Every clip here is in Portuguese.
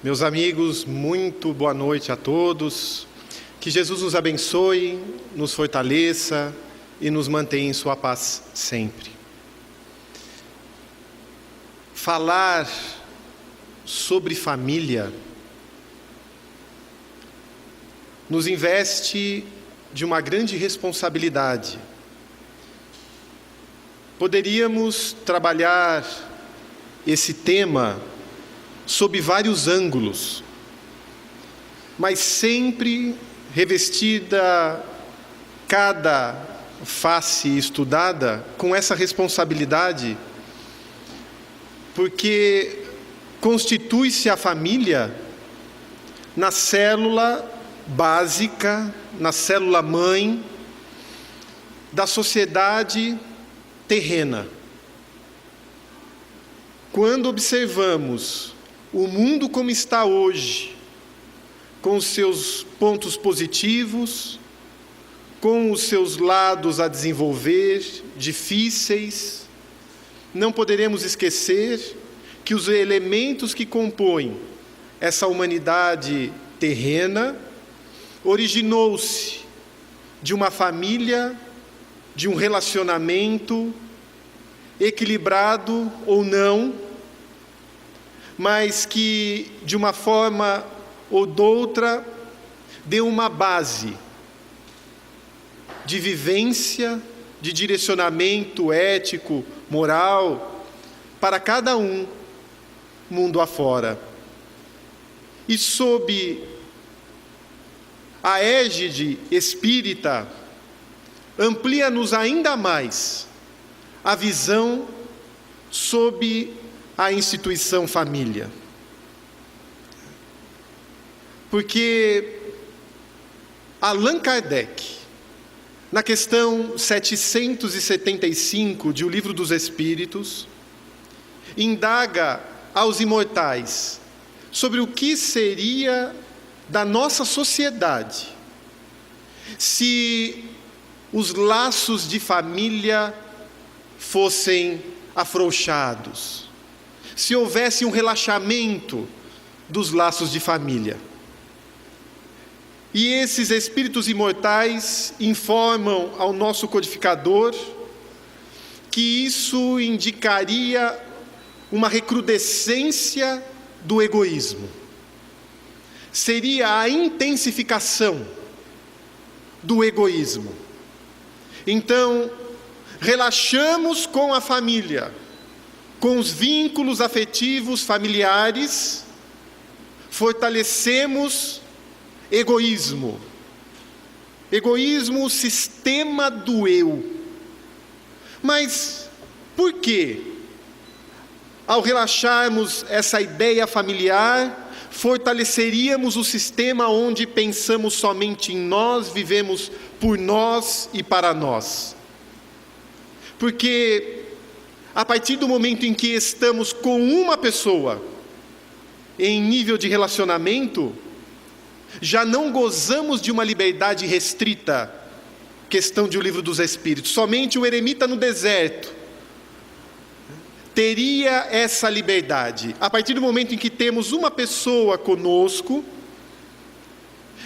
Meus amigos, muito boa noite a todos. Que Jesus nos abençoe, nos fortaleça e nos mantenha em sua paz sempre. Falar sobre família nos investe de uma grande responsabilidade. Poderíamos trabalhar esse tema sob vários ângulos, mas sempre revestida cada face estudada com essa responsabilidade, porque constitui-se a família na célula básica, na célula mãe da sociedade terrena. Quando observamos o mundo como está hoje, com os seus pontos positivos, com os seus lados a desenvolver, difíceis, não poderemos esquecer que os elementos que compõem essa humanidade terrena originou-se de uma família, de um relacionamento equilibrado ou não, mas que, de uma forma ou de outra, deu uma base de vivência, de direcionamento ético, moral, para cada um, mundo afora. E sob a égide espírita, amplia-nos ainda mais a visão sob a instituição família. Porque Allan Kardec, na questão 775 de O Livro dos Espíritos, indaga aos imortais sobre o que seria da nossa sociedade se os laços de família fossem afrouxados, se houvesse um relaxamento dos laços de família. E esses espíritos imortais informam ao nosso codificador que isso indicaria uma recrudescência do egoísmo. Seria a intensificação do egoísmo. Então, relaxamos com a família, com os vínculos afetivos familiares, fortalecemos egoísmo. Egoísmo, o sistema do eu. Mas por quê? Ao relaxarmos essa ideia familiar, fortaleceríamos o sistema onde pensamos somente em nós, vivemos por nós e para nós. Porque a partir do momento em que estamos com uma pessoa em nível de relacionamento, já não gozamos de uma liberdade restrita, questão de O Livro dos Espíritos. Somente o eremita no deserto teria essa liberdade. A partir do momento em que temos uma pessoa conosco,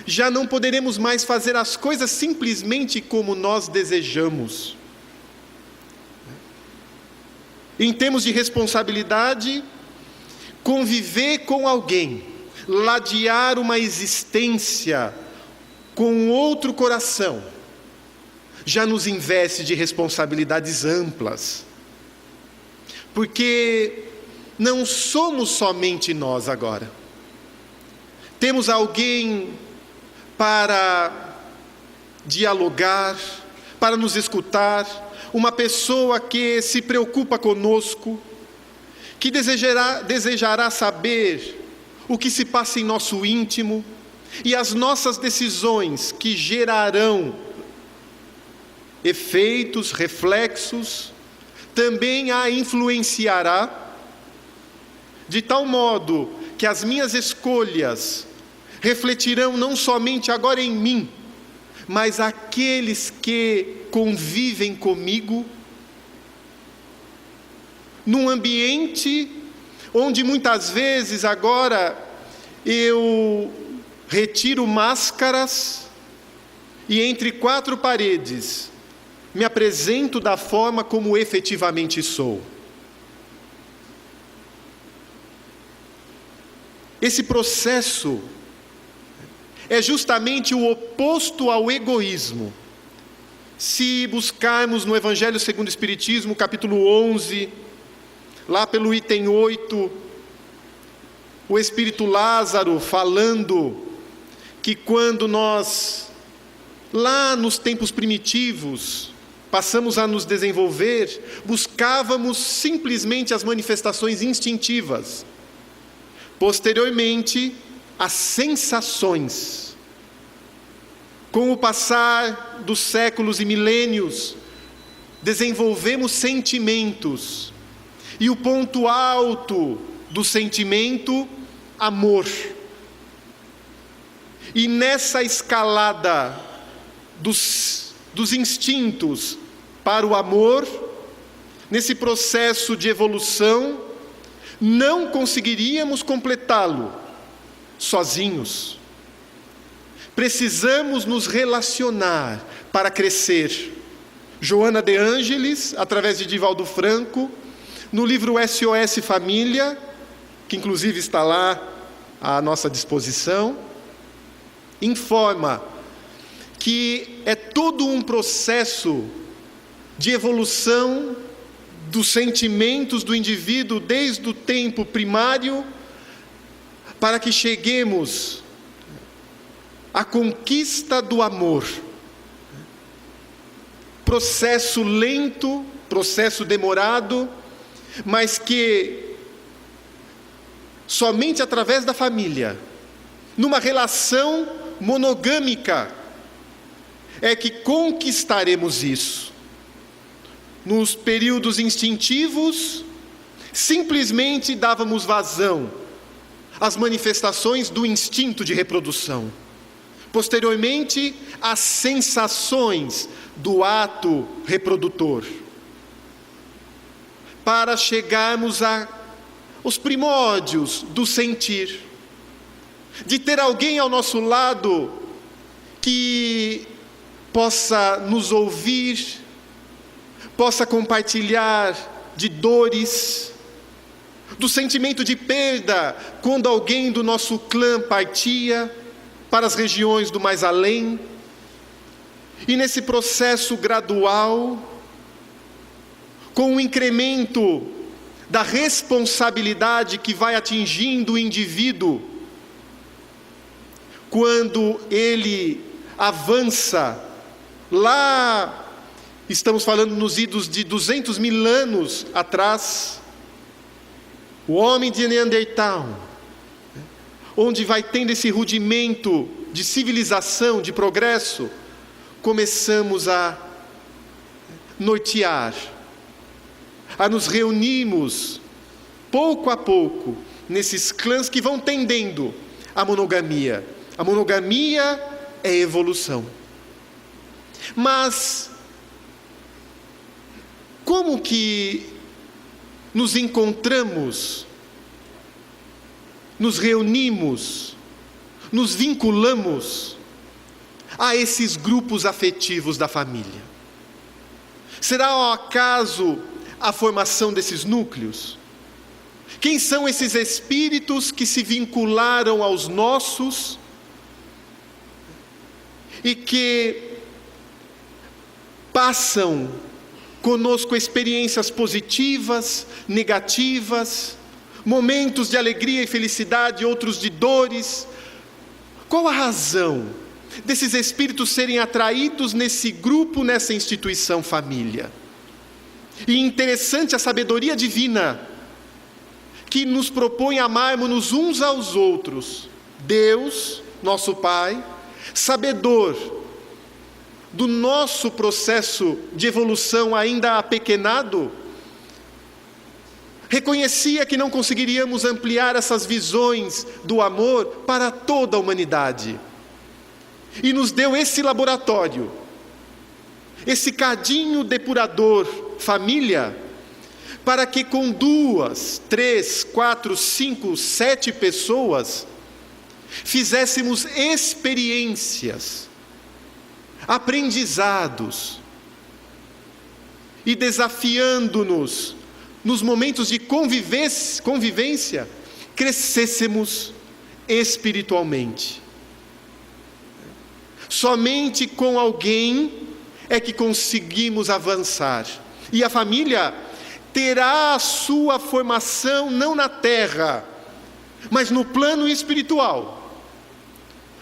já não poderemos mais fazer as coisas simplesmente como nós desejamos. Em termos de responsabilidade, conviver com alguém, ladear uma existência com outro coração, já nos investe de responsabilidades amplas. Porque não somos somente nós agora. Temos alguém para dialogar, para nos escutar, uma pessoa que se preocupa conosco, que desejará saber o que se passa em nosso íntimo e as nossas decisões que gerarão efeitos, reflexos, também a influenciará, de tal modo que as minhas escolhas refletirão não somente agora em mim, mas aqueles que convivem comigo, num ambiente onde muitas vezes agora eu retiro máscaras e entre quatro paredes me apresento da forma como efetivamente sou. Esse processo é justamente o oposto ao egoísmo. Se buscarmos no Evangelho segundo o Espiritismo, capítulo 11, lá pelo item 8, o Espírito Lázaro falando que quando nós, lá nos tempos primitivos, passamos a nos desenvolver, buscávamos simplesmente as manifestações instintivas. Posteriormente, as sensações. Com o passar dos séculos e milênios, desenvolvemos sentimentos. E o ponto alto do sentimento, amor. E nessa escalada dos instintos para o amor, nesse processo de evolução, não conseguiríamos completá-lo sozinhos. Precisamos nos relacionar para crescer. Joana de Ângeles, através de Divaldo Franco, no livro SOS Família, que inclusive está lá à nossa disposição, informa que é todo um processo de evolução dos sentimentos do indivíduo desde o tempo primário, para que cheguemos à conquista do amor. Processo lento, processo demorado, mas que somente através da família, numa relação monogâmica, é que conquistaremos isso. Nos períodos instintivos, simplesmente dávamos vazão às manifestações do instinto de reprodução. Posteriormente, às sensações do ato reprodutor. Para chegarmos aos primórdios do sentir. De ter alguém ao nosso lado que possa nos ouvir, possa compartilhar de dores, do sentimento de perda, quando alguém do nosso clã partia para as regiões do mais além. E nesse processo gradual, com o incremento da responsabilidade que vai atingindo o indivíduo, quando ele avança, lá estamos falando nos idos de 200 mil anos atrás, o homem de Neandertal, onde vai tendo esse rudimento de civilização, de progresso, começamos a nortear, a nos reunirmos, pouco a pouco, nesses clãs que vão tendendo à monogamia. A monogamia é evolução. Mas como que nos encontramos, nos reunimos, nos vinculamos a esses grupos afetivos da família? Será ao acaso a formação desses núcleos? Quem são esses espíritos que se vincularam aos nossos e que passam conosco experiências positivas, negativas, momentos de alegria e felicidade, outros de dores? Qual a razão desses espíritos serem atraídos nesse grupo, nessa instituição família? E interessante a sabedoria divina, que nos propõe amarmos-nos uns aos outros. Deus, nosso Pai, sabedor do nosso processo de evolução ainda apequenado, reconhecia que não conseguiríamos ampliar essas visões do amor para toda a humanidade. E nos deu esse laboratório, esse cadinho depurador, família, para que com 2, 3, 4, 5, 7 pessoas fizéssemos experiências, aprendizados, e desafiando-nos nos momentos de convivência, crescêssemos espiritualmente. Somente com alguém é que conseguimos avançar. E a família terá a sua formação não na terra, mas no plano espiritual,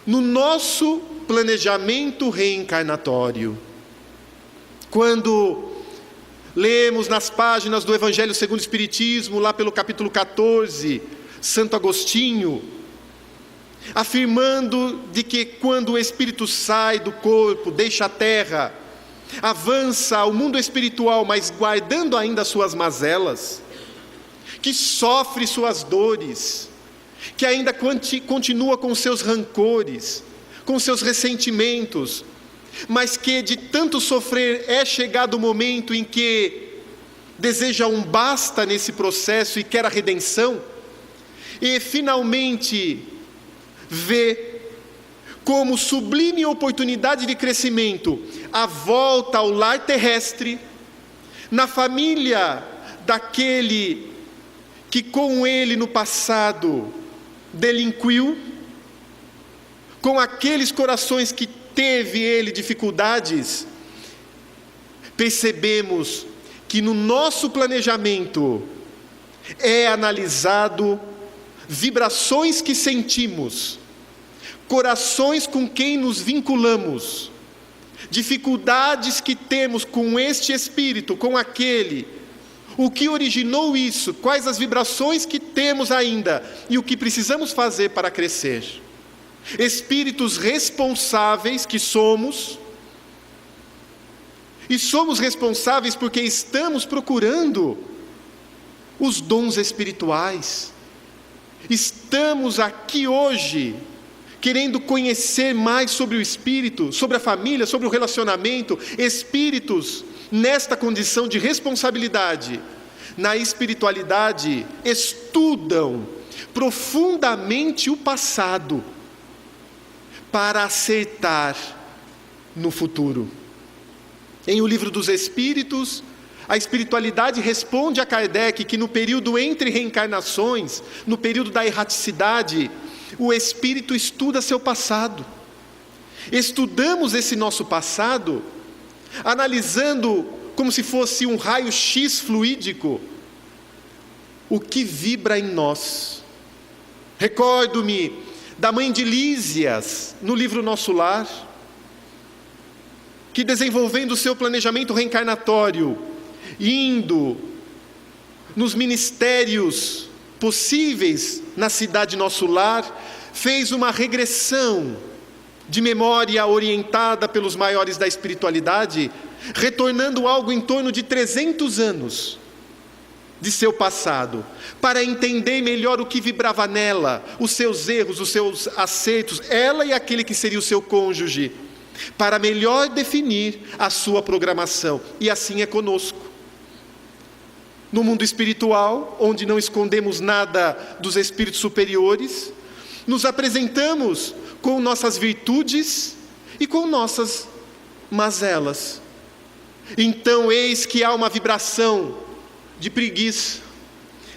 no nosso planejamento reencarnatório. Quando lemos nas páginas do Evangelho segundo o Espiritismo, lá pelo capítulo 14, Santo Agostinho, afirmando de que quando o espírito sai do corpo, deixa a terra, avança ao mundo espiritual, mas guardando ainda suas mazelas, que sofre suas dores, que ainda continua com seus rancores, com seus ressentimentos, mas que de tanto sofrer é chegado o momento em que deseja um basta nesse processo e quer a redenção, e finalmente vê como sublime oportunidade de crescimento a volta ao lar terrestre, na família daquele que com ele no passado delinquiu, com aqueles corações que teve ele dificuldades. Percebemos que no nosso planejamento é analisado vibrações que sentimos, corações com quem nos vinculamos, dificuldades que temos com este espírito, com aquele, o que originou isso, quais as vibrações que temos ainda e o que precisamos fazer para crescer. Espíritos responsáveis que somos, e somos responsáveis porque estamos procurando os dons espirituais. Estamos aqui hoje querendo conhecer mais sobre o espírito, sobre a família, sobre o relacionamento. Espíritos nesta condição de responsabilidade, na espiritualidade, estudam profundamente o passado para acertar no futuro. Em O Livro dos Espíritos, a espiritualidade responde a Kardec que no período entre reencarnações, no período da erraticidade, o espírito estuda seu passado. Estudamos esse nosso passado, analisando como se fosse um raio-x fluídico, o que vibra em nós. Recordo-me da mãe de Lísias, no livro Nosso Lar, que desenvolvendo o seu planejamento reencarnatório, indo nos ministérios possíveis na cidade Nosso Lar, fez uma regressão de memória orientada pelos maiores da espiritualidade, retornando algo em torno de 300 anos de seu passado, para entender melhor o que vibrava nela, os seus erros, os seus acertos, ela e aquele que seria o seu cônjuge, para melhor definir a sua programação. E assim é conosco. No mundo espiritual, onde não escondemos nada dos espíritos superiores, nos apresentamos com nossas virtudes e com nossas mazelas. Então, eis que há uma vibração de preguiça,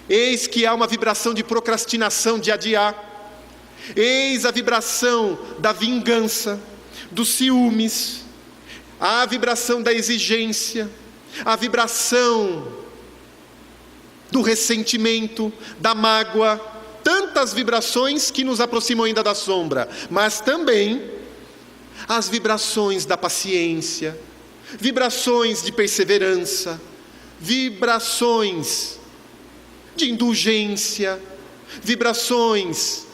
eis que há uma vibração de procrastinação, de adiar, eis a vibração da vingança, dos ciúmes, a vibração da exigência, a vibração do ressentimento, da mágoa, tantas vibrações que nos aproximam ainda da sombra, mas também as vibrações da paciência, vibrações de perseverança, vibrações de indulgência, vibrações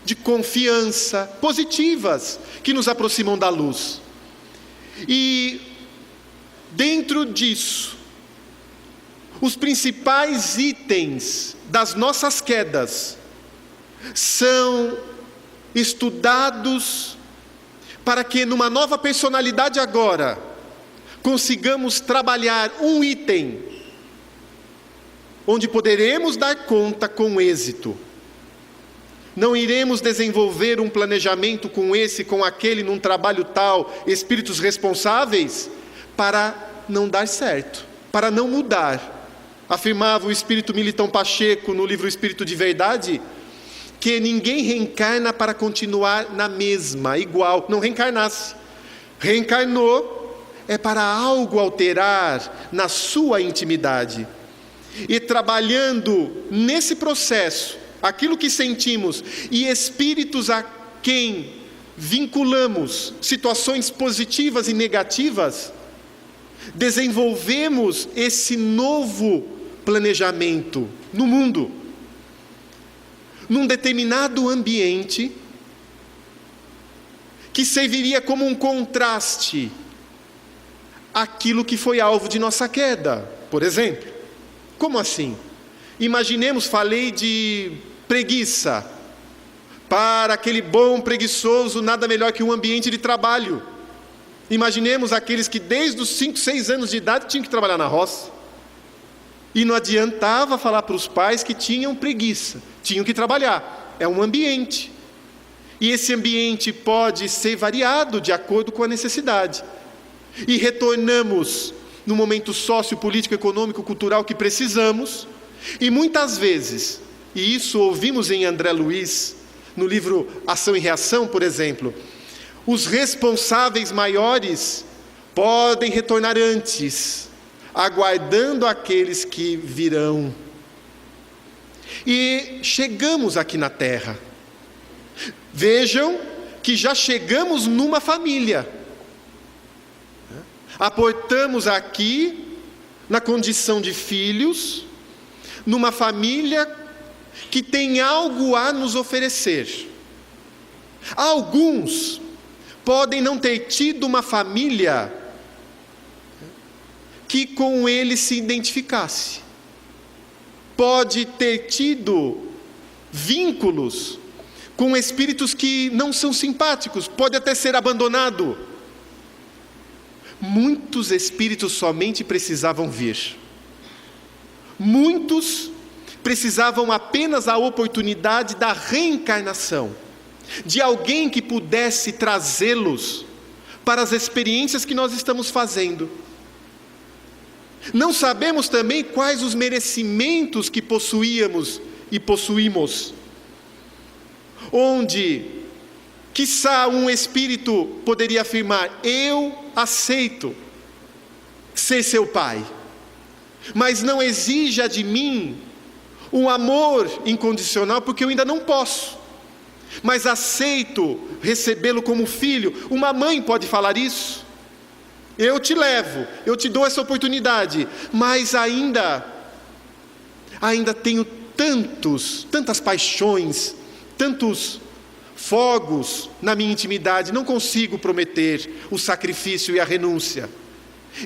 de confiança, positivas, que nos aproximam da luz. E dentro disso, os principais itens das nossas quedas são estudados para que numa nova personalidade agora consigamos trabalhar um item onde poderemos dar conta com êxito. Não iremos desenvolver um planejamento com esse, com aquele, num trabalho tal, espíritos responsáveis, para não dar certo, para não mudar. Afirmava o espírito Milton Pacheco no livro Espírito de Verdade, que ninguém reencarna para continuar na mesma, igual, não reencarnasse. Reencarnou é para algo alterar na sua intimidade. E trabalhando nesse processo, aquilo que sentimos e espíritos a quem vinculamos situações positivas e negativas, desenvolvemos esse novo planejamento no mundo, num determinado ambiente que serviria como um contraste àquilo que foi alvo de nossa queda. Por exemplo, como assim? Imaginemos, falei de preguiça. Para aquele bom preguiçoso, nada melhor que um ambiente de trabalho. Imaginemos aqueles que desde os 5, 6 anos de idade tinham que trabalhar na roça. E não adiantava falar para os pais que tinham preguiça, tinham que trabalhar. É um ambiente. E esse ambiente pode ser variado de acordo com a necessidade. E retornamos no momento sociopolítico, econômico, cultural que precisamos. E muitas vezes, e isso ouvimos em André Luiz, no livro Ação e Reação, por exemplo, os responsáveis maiores podem retornar antes, aguardando aqueles que virão. E chegamos aqui na Terra. Vejam que já chegamos numa família. Aportamos aqui na condição de filhos, numa família que tem algo a nos oferecer. Alguns podem não ter tido uma família que com ele se identificasse. Pode ter tido vínculos com espíritos que não são simpáticos, pode até ser abandonado. Muitos espíritos somente precisavam vir. Muitos precisavam apenas a oportunidade da reencarnação, de alguém que pudesse trazê-los para as experiências que nós estamos fazendo. Não sabemos também quais os merecimentos que possuíamos e possuímos, onde, quiçá, um espírito poderia afirmar: eu aceito ser seu pai, mas não exija de mim um amor incondicional, porque eu ainda não posso, mas aceito recebê-lo como filho. Uma mãe pode falar isso: eu te levo, eu te dou essa oportunidade, mas ainda tenho tantas paixões, tantos fogos na minha intimidade, não consigo prometer o sacrifício e a renúncia.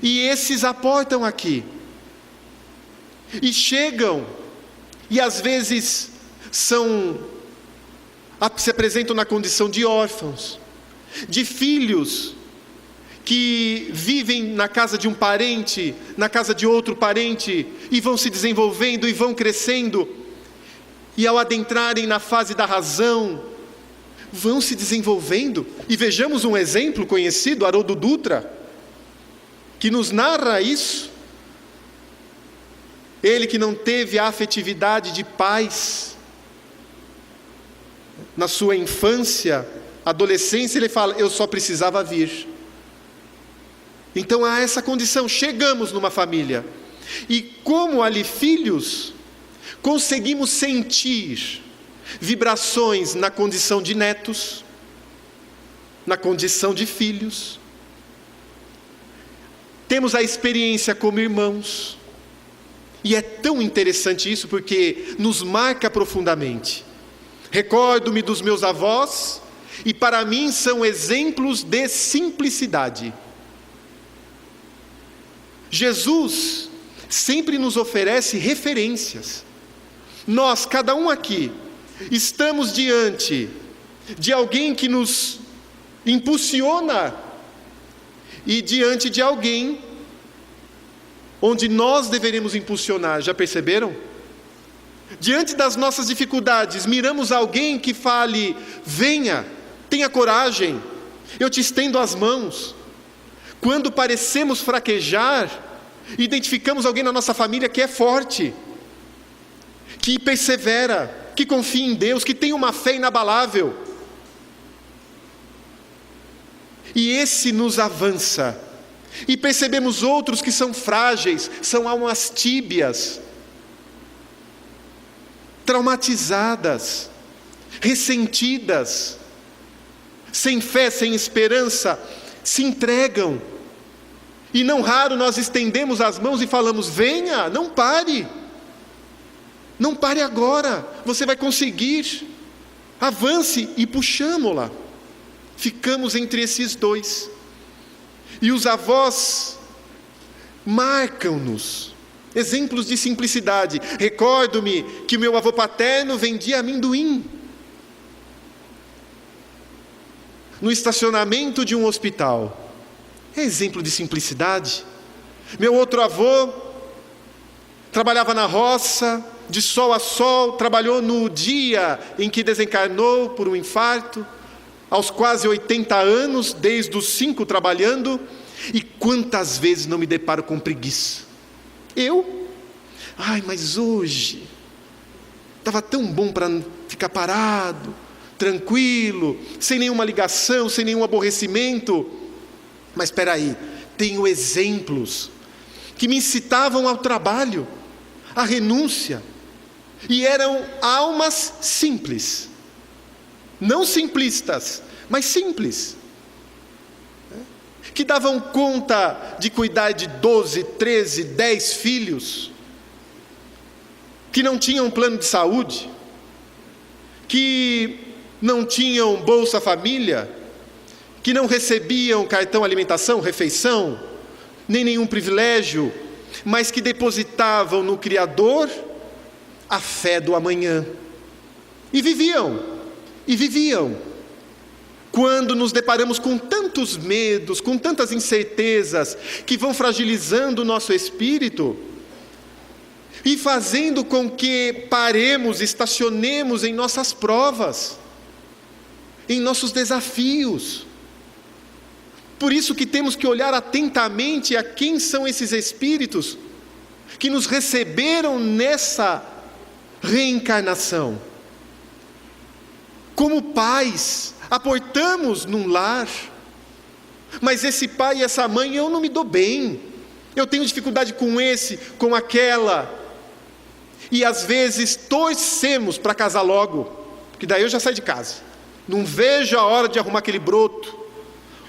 E esses aportam aqui, e chegam, e às vezes se apresentam na condição de órfãos, de filhos que vivem na casa de um parente, na casa de outro parente, e vão se desenvolvendo e vão crescendo, e ao adentrarem na fase da razão, vão se desenvolvendo. E vejamos um exemplo conhecido, Haroldo Dutra, que nos narra isso. Ele que não teve a afetividade de pais na sua infância, adolescência, ele fala: eu só precisava vir. Então há essa condição, chegamos numa família, e como ali filhos, conseguimos sentir vibrações na condição de netos, na condição de filhos. Temos a experiência como irmãos, e é tão interessante isso, porque nos marca profundamente. Recordo-me dos meus avós, e para mim são exemplos de simplicidade. Jesus sempre nos oferece referências. Nós, cada um aqui, estamos diante de alguém que nos impulsiona, e diante de alguém onde nós deveríamos impulsionar. Já perceberam? Diante das nossas dificuldades, miramos alguém que fale: venha, tenha coragem, eu te estendo as mãos. Quando parecemos fraquejar, identificamos alguém na nossa família que é forte, que persevera, que confia em Deus, que tem uma fé inabalável. E esse nos avança. E percebemos outros que são frágeis, são almas tíbias, traumatizadas, ressentidas, sem fé, sem esperança, se entregam. E não raro nós estendemos as mãos e falamos: venha, não pare agora, você vai conseguir, avance, e puxamo-la. Ficamos entre esses dois. E os avós marcam-nos exemplos de simplicidade. Recordo-me que o meu avô paterno vendia amendoim no estacionamento de um hospital. É exemplo de simplicidade. Meu outro avô trabalhava na roça, de sol a sol, trabalhou no dia em que desencarnou por um infarto, aos quase 80 anos, desde os 5 trabalhando. E quantas vezes não me deparo com preguiça? Mas hoje estava tão bom para ficar parado, tranquilo, sem nenhuma ligação, sem nenhum aborrecimento. Mas espera aí, tenho exemplos que me incitavam ao trabalho, à renúncia, e eram almas simples, não simplistas, mas simples, que davam conta de cuidar de 12, 13, 10 filhos, que não tinham plano de saúde, que não tinham Bolsa Família, que não recebiam cartão alimentação, refeição, nem nenhum privilégio, mas que depositavam no Criador a fé do amanhã. E viviam. Quando nos deparamos com tantos medos, com tantas incertezas, que vão fragilizando o nosso espírito, e fazendo com que paremos, estacionemos em nossas provas, em nossos desafios. Por isso que temos que olhar atentamente a quem são esses espíritos que nos receberam nessa reencarnação. Como pais, aportamos num lar, mas esse pai e essa mãe eu não me dou bem, eu tenho dificuldade com esse, com aquela, e às vezes torcemos para casar logo, porque daí eu já saio de casa, não vejo a hora de arrumar aquele broto,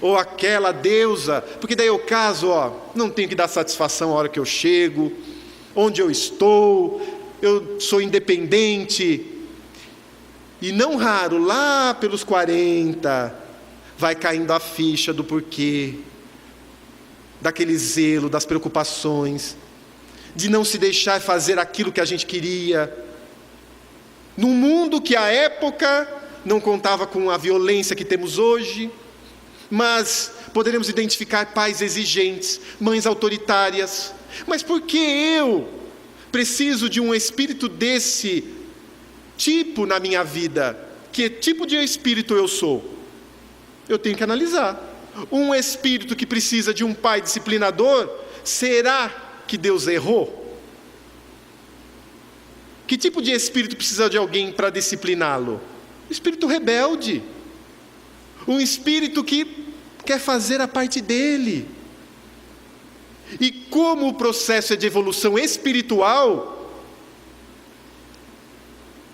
ou aquela deusa, porque daí eu caso, não tenho que dar satisfação a hora que eu chego, onde eu estou, eu sou independente. E não raro, lá pelos 40, vai caindo a ficha do porquê, daquele zelo, das preocupações, de não se deixar fazer aquilo que a gente queria, num mundo que à época não contava com a violência que temos hoje, mas poderemos identificar pais exigentes, mães autoritárias. Mas por que eu preciso de um espírito desse tipo na minha vida? Que tipo de espírito eu sou? Eu tenho que analisar. Um espírito que precisa de um pai disciplinador, será que Deus errou? Que tipo de espírito precisa de alguém para discipliná-lo? Um espírito rebelde, um espírito que quer fazer a parte dele. E como o processo é de evolução espiritual,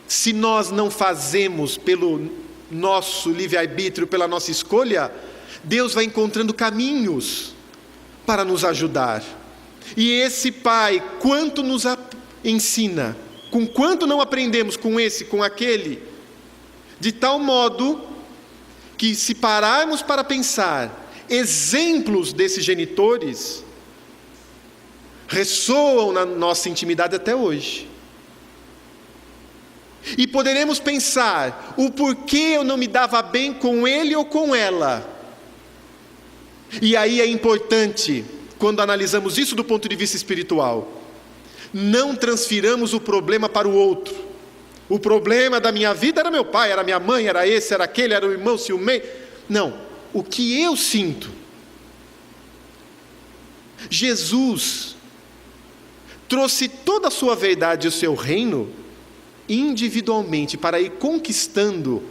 se nós não fazemos pelo nosso livre-arbítrio, pela nossa escolha, Deus vai encontrando caminhos para nos ajudar. E esse Pai, quanto nos ensina, com quanto não aprendemos com esse, com aquele, de tal modo que, se pararmos para pensar, exemplos desses genitores ressoam na nossa intimidade até hoje. E poderemos pensar o porquê eu não me dava bem com ele ou com ela. E aí é importante, quando analisamos isso do ponto de vista espiritual, não transfiramos o problema para o outro. O problema da minha vida era meu pai, era minha mãe, era esse, era aquele, era o irmão ciumento. Não, o que eu sinto. Jesus trouxe toda a sua verdade e o seu reino individualmente para ir conquistando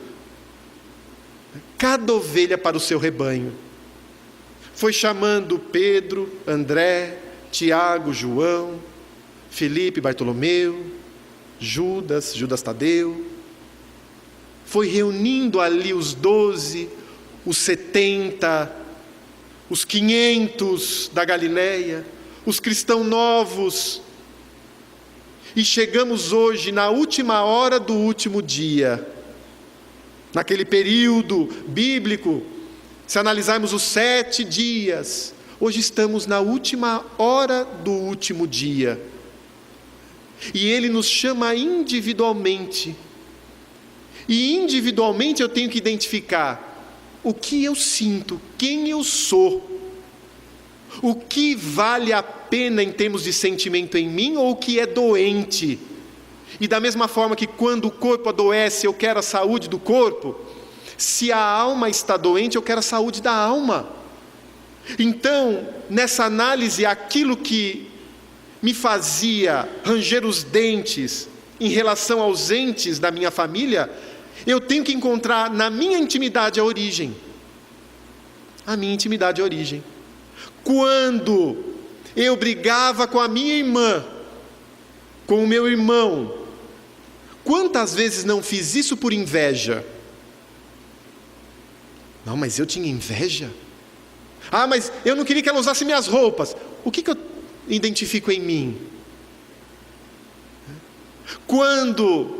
cada ovelha para o seu rebanho. Foi chamando Pedro, André, Tiago, João, Felipe, Bartolomeu, Judas Tadeu. Foi reunindo ali os 12, os 70, os 500 da Galileia, os cristãos novos. E chegamos hoje na última hora do último dia. Naquele período bíblico, se analisarmos os 7 dias, hoje estamos na última hora do último dia. E Ele nos chama individualmente. E individualmente eu tenho que identificar o que eu sinto, quem eu sou. O que vale a pena em termos de sentimento em mim ou o que é doente. E da mesma forma que quando o corpo adoece eu quero a saúde do corpo, se a alma está doente eu quero a saúde da alma. Então, nessa análise, aquilo que me fazia ranger os dentes em relação aos entes da minha família, eu tenho que encontrar na minha intimidade a origem. A minha intimidade é a origem. Quando eu brigava com a minha irmã, com o meu irmão, quantas vezes não fiz isso por inveja? Não, mas eu tinha inveja? Ah, mas eu não queria que ela usasse minhas roupas. O que eu identifico em mim? Quando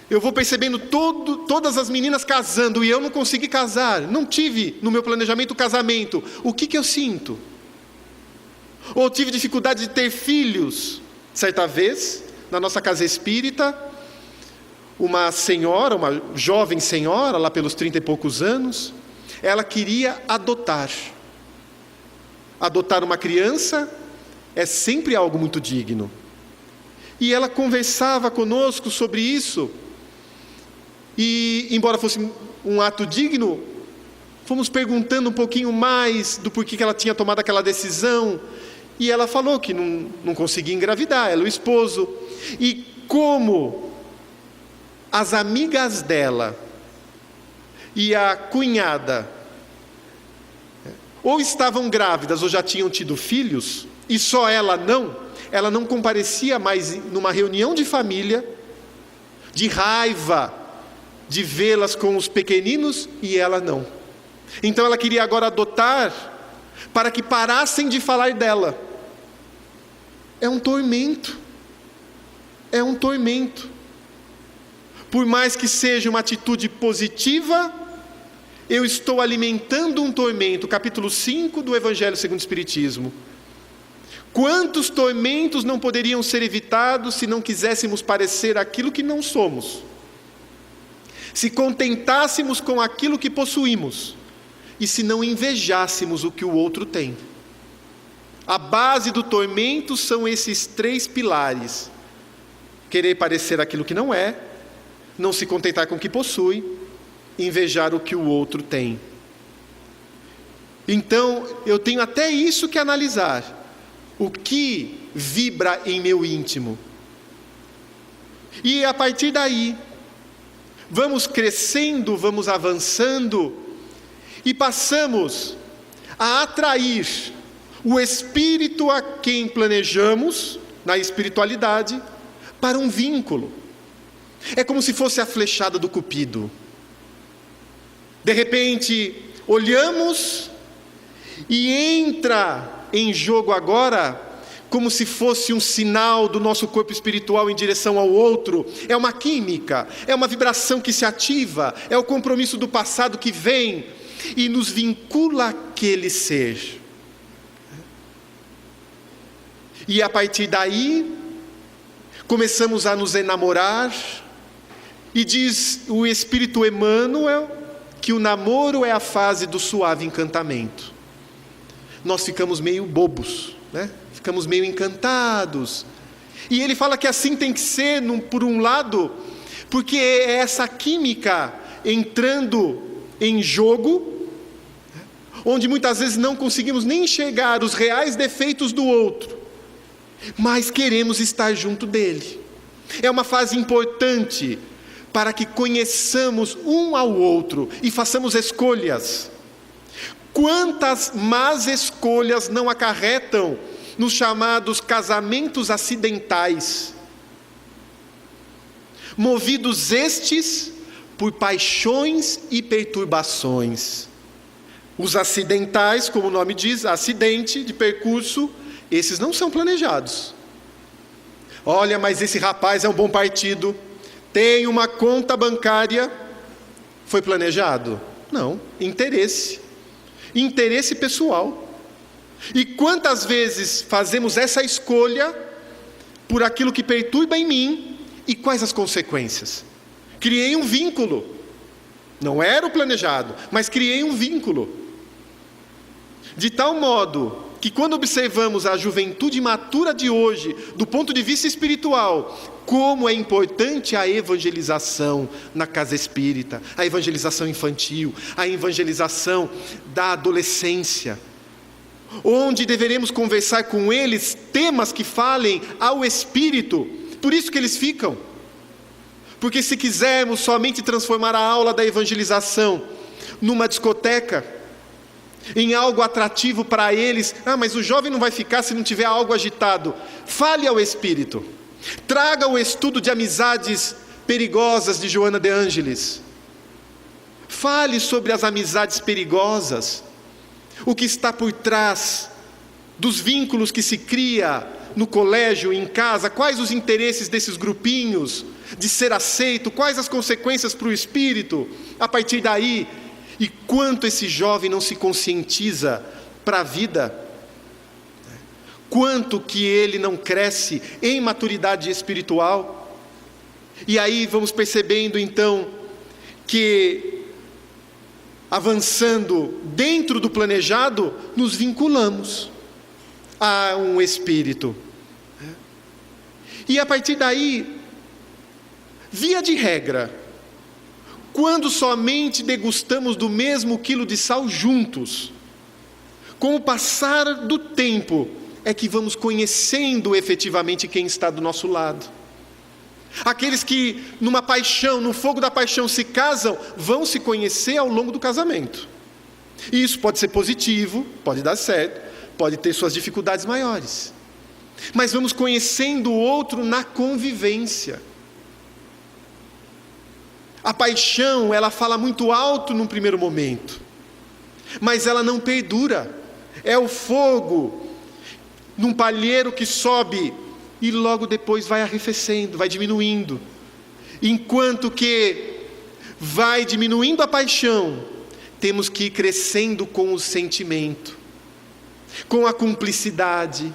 eu vou percebendo todas as meninas casando e eu não consegui casar, não tive no meu planejamento o casamento, o que eu sinto? Ou tive dificuldade de ter filhos? Certa vez, na nossa casa espírita, uma senhora, uma jovem senhora, lá pelos 30 e poucos anos, ela queria adotar. Adotar uma criança é sempre algo muito digno. E ela conversava conosco sobre isso. E, embora fosse um ato digno, fomos perguntando um pouquinho mais do porquê que ela tinha tomado aquela decisão. E ela falou que não conseguia engravidar, ela e o esposo. E como as amigas dela e a cunhada ou estavam grávidas ou já tinham tido filhos, e só ela não comparecia mais numa reunião de família, de raiva de vê-las com os pequeninos, e ela não. Então ela queria agora adotar, para que parassem de falar dela. É um tormento. É um tormento. Por mais que seja uma atitude positiva, eu estou alimentando um tormento. Capítulo 5 do Evangelho segundo o Espiritismo. Quantos tormentos não poderiam ser evitados se não quiséssemos parecer aquilo que não somos? Se contentássemos com aquilo que possuímos, e se não invejássemos o que o outro tem. A base do tormento são esses 3 pilares: querer parecer aquilo que não é, não se contentar com o que possui, invejar o que o outro tem. Então, eu tenho até isso que analisar. O que vibra em meu íntimo? E a partir daí, vamos crescendo, vamos avançando, e passamos a atrair o espírito a quem planejamos, na espiritualidade, para um vínculo. É como se fosse a flechada do Cupido. De repente, olhamos e entra em jogo agora, como se fosse um sinal do nosso corpo espiritual em direção ao outro. É uma química, é uma vibração que se ativa, é o compromisso do passado que vem e nos vincula àquele ser. E a partir daí, começamos a nos enamorar, e diz o Espírito Emmanuel que o namoro é a fase do suave encantamento. Nós ficamos meio bobos, né? Ficamos meio encantados, E ele fala que assim tem que ser, por um lado, porque é essa química entrando em jogo, onde muitas vezes não conseguimos nem enxergar os reais defeitos do outro, mas queremos estar junto dele. É uma fase importante para que conheçamos um ao outro e façamos escolhas. Quantas más escolhas não acarretam nos chamados casamentos acidentais, movidos estes por paixões e perturbações. Os acidentais, como o nome diz, acidente de percurso, esses não são planejados. Olha, mas esse rapaz é um bom partido, tem uma conta bancária, foi planejado? Não, interesse pessoal. E quantas vezes fazemos essa escolha por aquilo que perturba em mim, e quais as consequências? Criei um vínculo, não era o planejado, mas criei um vínculo, de tal modo que quando observamos a juventude matura de hoje, do ponto de vista espiritual, como é importante a evangelização na casa espírita, a evangelização infantil, a evangelização da adolescência, onde deveremos conversar com eles temas que falem ao espírito. Por isso que eles ficam, porque se quisermos somente transformar a aula da evangelização numa discoteca, em algo atrativo para eles, mas o jovem não vai ficar se não tiver algo agitado. Fale ao espírito, traga o estudo de amizades perigosas de Joana de Ângeles, fale sobre as amizades perigosas, o que está por trás dos vínculos que se cria no colégio, em casa, quais os interesses desses grupinhos, de ser aceito, quais as consequências para o espírito, a partir daí, e quanto esse jovem não se conscientiza para a vida, quanto que ele não cresce em maturidade espiritual. E aí vamos percebendo então que, avançando dentro do planejado, nos vinculamos a um espírito. E a partir daí, via de regra, quando somente degustamos do mesmo quilo de sal juntos, com o passar do tempo, é que vamos conhecendo efetivamente quem está do nosso lado. Aqueles que numa paixão, no fogo da paixão se casam, vão se conhecer ao longo do casamento. E isso pode ser positivo, pode dar certo, pode ter suas dificuldades maiores. Mas vamos conhecendo o outro na convivência. A paixão, ela fala muito alto num primeiro momento, mas ela não perdura. É o fogo num palheiro que sobe e logo depois vai arrefecendo, vai diminuindo. Enquanto que vai diminuindo a paixão, temos que ir crescendo com o sentimento, com a cumplicidade.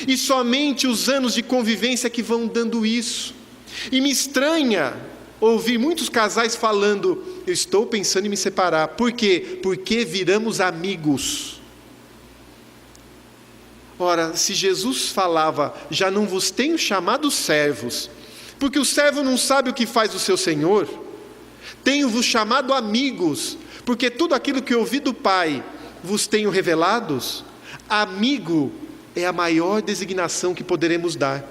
E somente os anos de convivência que vão dando isso. E me estranha ouvir muitos casais falando: eu estou pensando em me separar. Por quê? Porque viramos amigos. Ora, se Jesus falava, já não vos tenho chamado servos, porque o servo não sabe o que faz o seu senhor, tenho-vos chamado amigos, porque tudo aquilo que ouvi do Pai vos tenho revelados. Amigo é a maior designação que poderemos dar.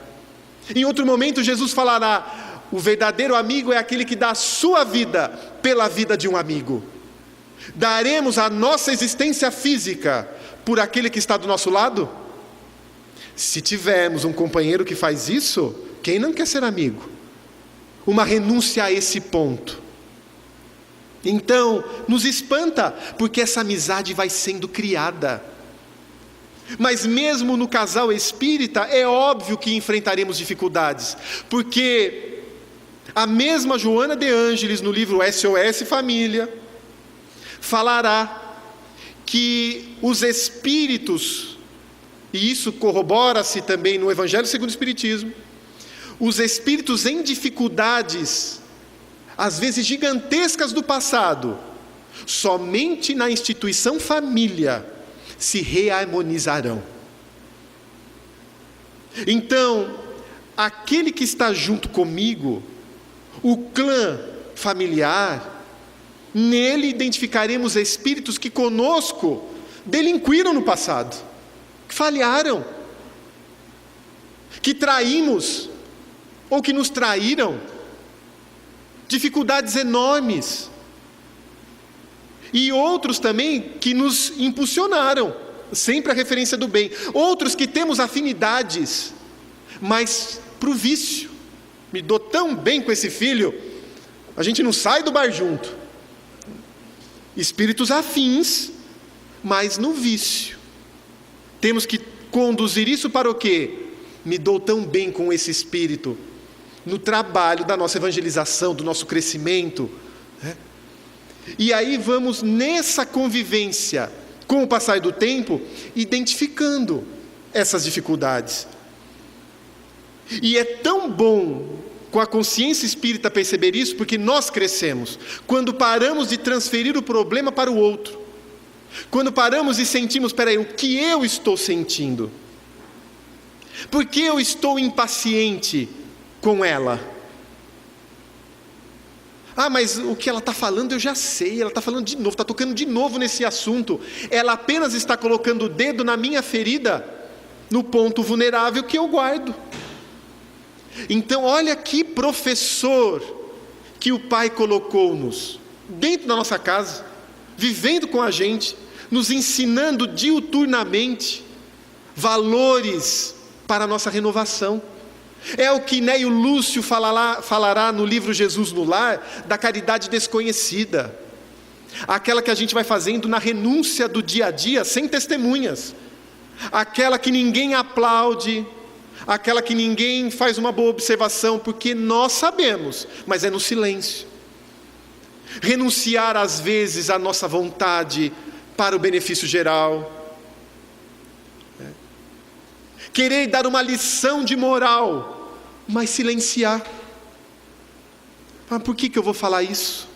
Em outro momento Jesus falará: o verdadeiro amigo é aquele que dá a sua vida pela vida de um amigo. Daremos a nossa existência física por aquele que está do nosso lado? Se tivermos um companheiro que faz isso, quem não quer ser amigo? Uma renúncia a esse ponto. Então, nos espanta, porque essa amizade vai sendo criada. Mas mesmo no casal espírita, é óbvio que enfrentaremos dificuldades, porque a mesma Joana de Ângeles, no livro SOS Família, falará que os espíritos, e isso corrobora-se também no Evangelho segundo o Espiritismo, os espíritos em dificuldades, às vezes gigantescas do passado, somente na instituição família se reharmonizarão. Então, aquele que está junto comigo, o clã familiar, nele identificaremos espíritos que conosco delinquiram no passado, que falharam, que traímos, ou que nos traíram, dificuldades enormes, e outros também que nos impulsionaram, sempre a referência do bem, outros que temos afinidades, mas para o vício. Me dou tão bem com esse filho, a gente não sai do bar junto. Espíritos afins, mas no vício. Temos que conduzir isso para o quê? Me dou tão bem com esse espírito, no trabalho da nossa evangelização, do nosso crescimento, né? E aí vamos nessa convivência, com o passar do tempo, identificando essas dificuldades. E é tão bom com a consciência espírita perceber isso, porque nós crescemos quando paramos de transferir o problema para o outro, quando paramos e sentimos, peraí, o que eu estou sentindo? Por que eu estou impaciente com ela? Ah, mas o que ela está falando eu já sei, ela está falando de novo, está tocando de novo nesse assunto. Ela apenas está colocando o dedo na minha ferida, no ponto vulnerável que eu guardo. Então olha que professor que o Pai colocou-nos, dentro da nossa casa, vivendo com a gente, nos ensinando diuturnamente, valores para a nossa renovação. É o que Neio Lúcio falará no livro Jesus no Lar, da caridade desconhecida, aquela que a gente vai fazendo na renúncia do dia a dia, sem testemunhas, aquela que ninguém aplaude, aquela que ninguém faz uma boa observação, porque nós sabemos, mas é no silêncio. Renunciar às vezes à nossa vontade para o benefício geral, querer dar uma lição de moral, mas silenciar. Mas por que eu vou falar isso?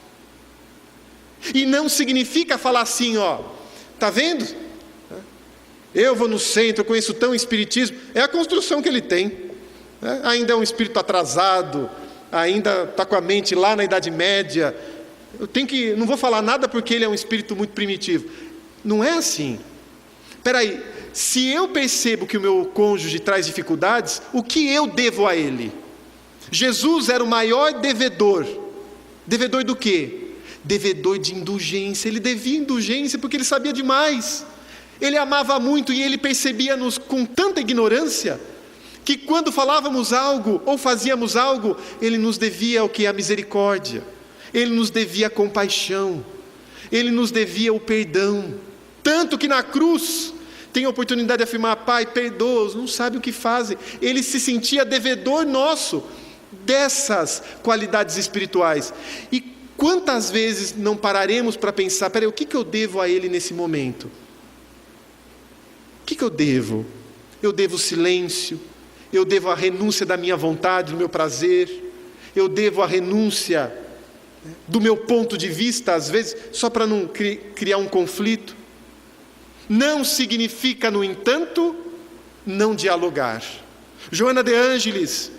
E não significa falar assim, ó, tá vendo? Eu vou no centro, eu conheço tão espiritismo, é a construção que ele tem, né? Ainda é um espírito atrasado, ainda está com a mente lá na Idade Média, não vou falar nada porque ele é um espírito muito primitivo. Não é assim. Espera aí, se eu percebo que o meu cônjuge traz dificuldades, o que eu devo a ele? Jesus era o maior devedor. Devedor do quê? Devedor de indulgência. Ele devia indulgência porque ele sabia demais. Ele amava muito e ele percebia-nos com tanta ignorância, que quando falávamos algo ou fazíamos algo, ele nos devia o que? A misericórdia. Ele nos devia a compaixão. Ele nos devia o perdão. Tanto que na cruz tem a oportunidade de afirmar, Pai, perdoa-os, não sabe o que fazem. Ele se sentia devedor nosso dessas qualidades espirituais. E quantas vezes não pararemos para pensar, peraí, o que eu devo a ele nesse momento? O que eu devo? Eu devo o silêncio, eu devo a renúncia da minha vontade, do meu prazer, eu devo a renúncia do meu ponto de vista, às vezes, só para não criar um conflito. Não significa, no entanto, não dialogar. Joana de Ângeles,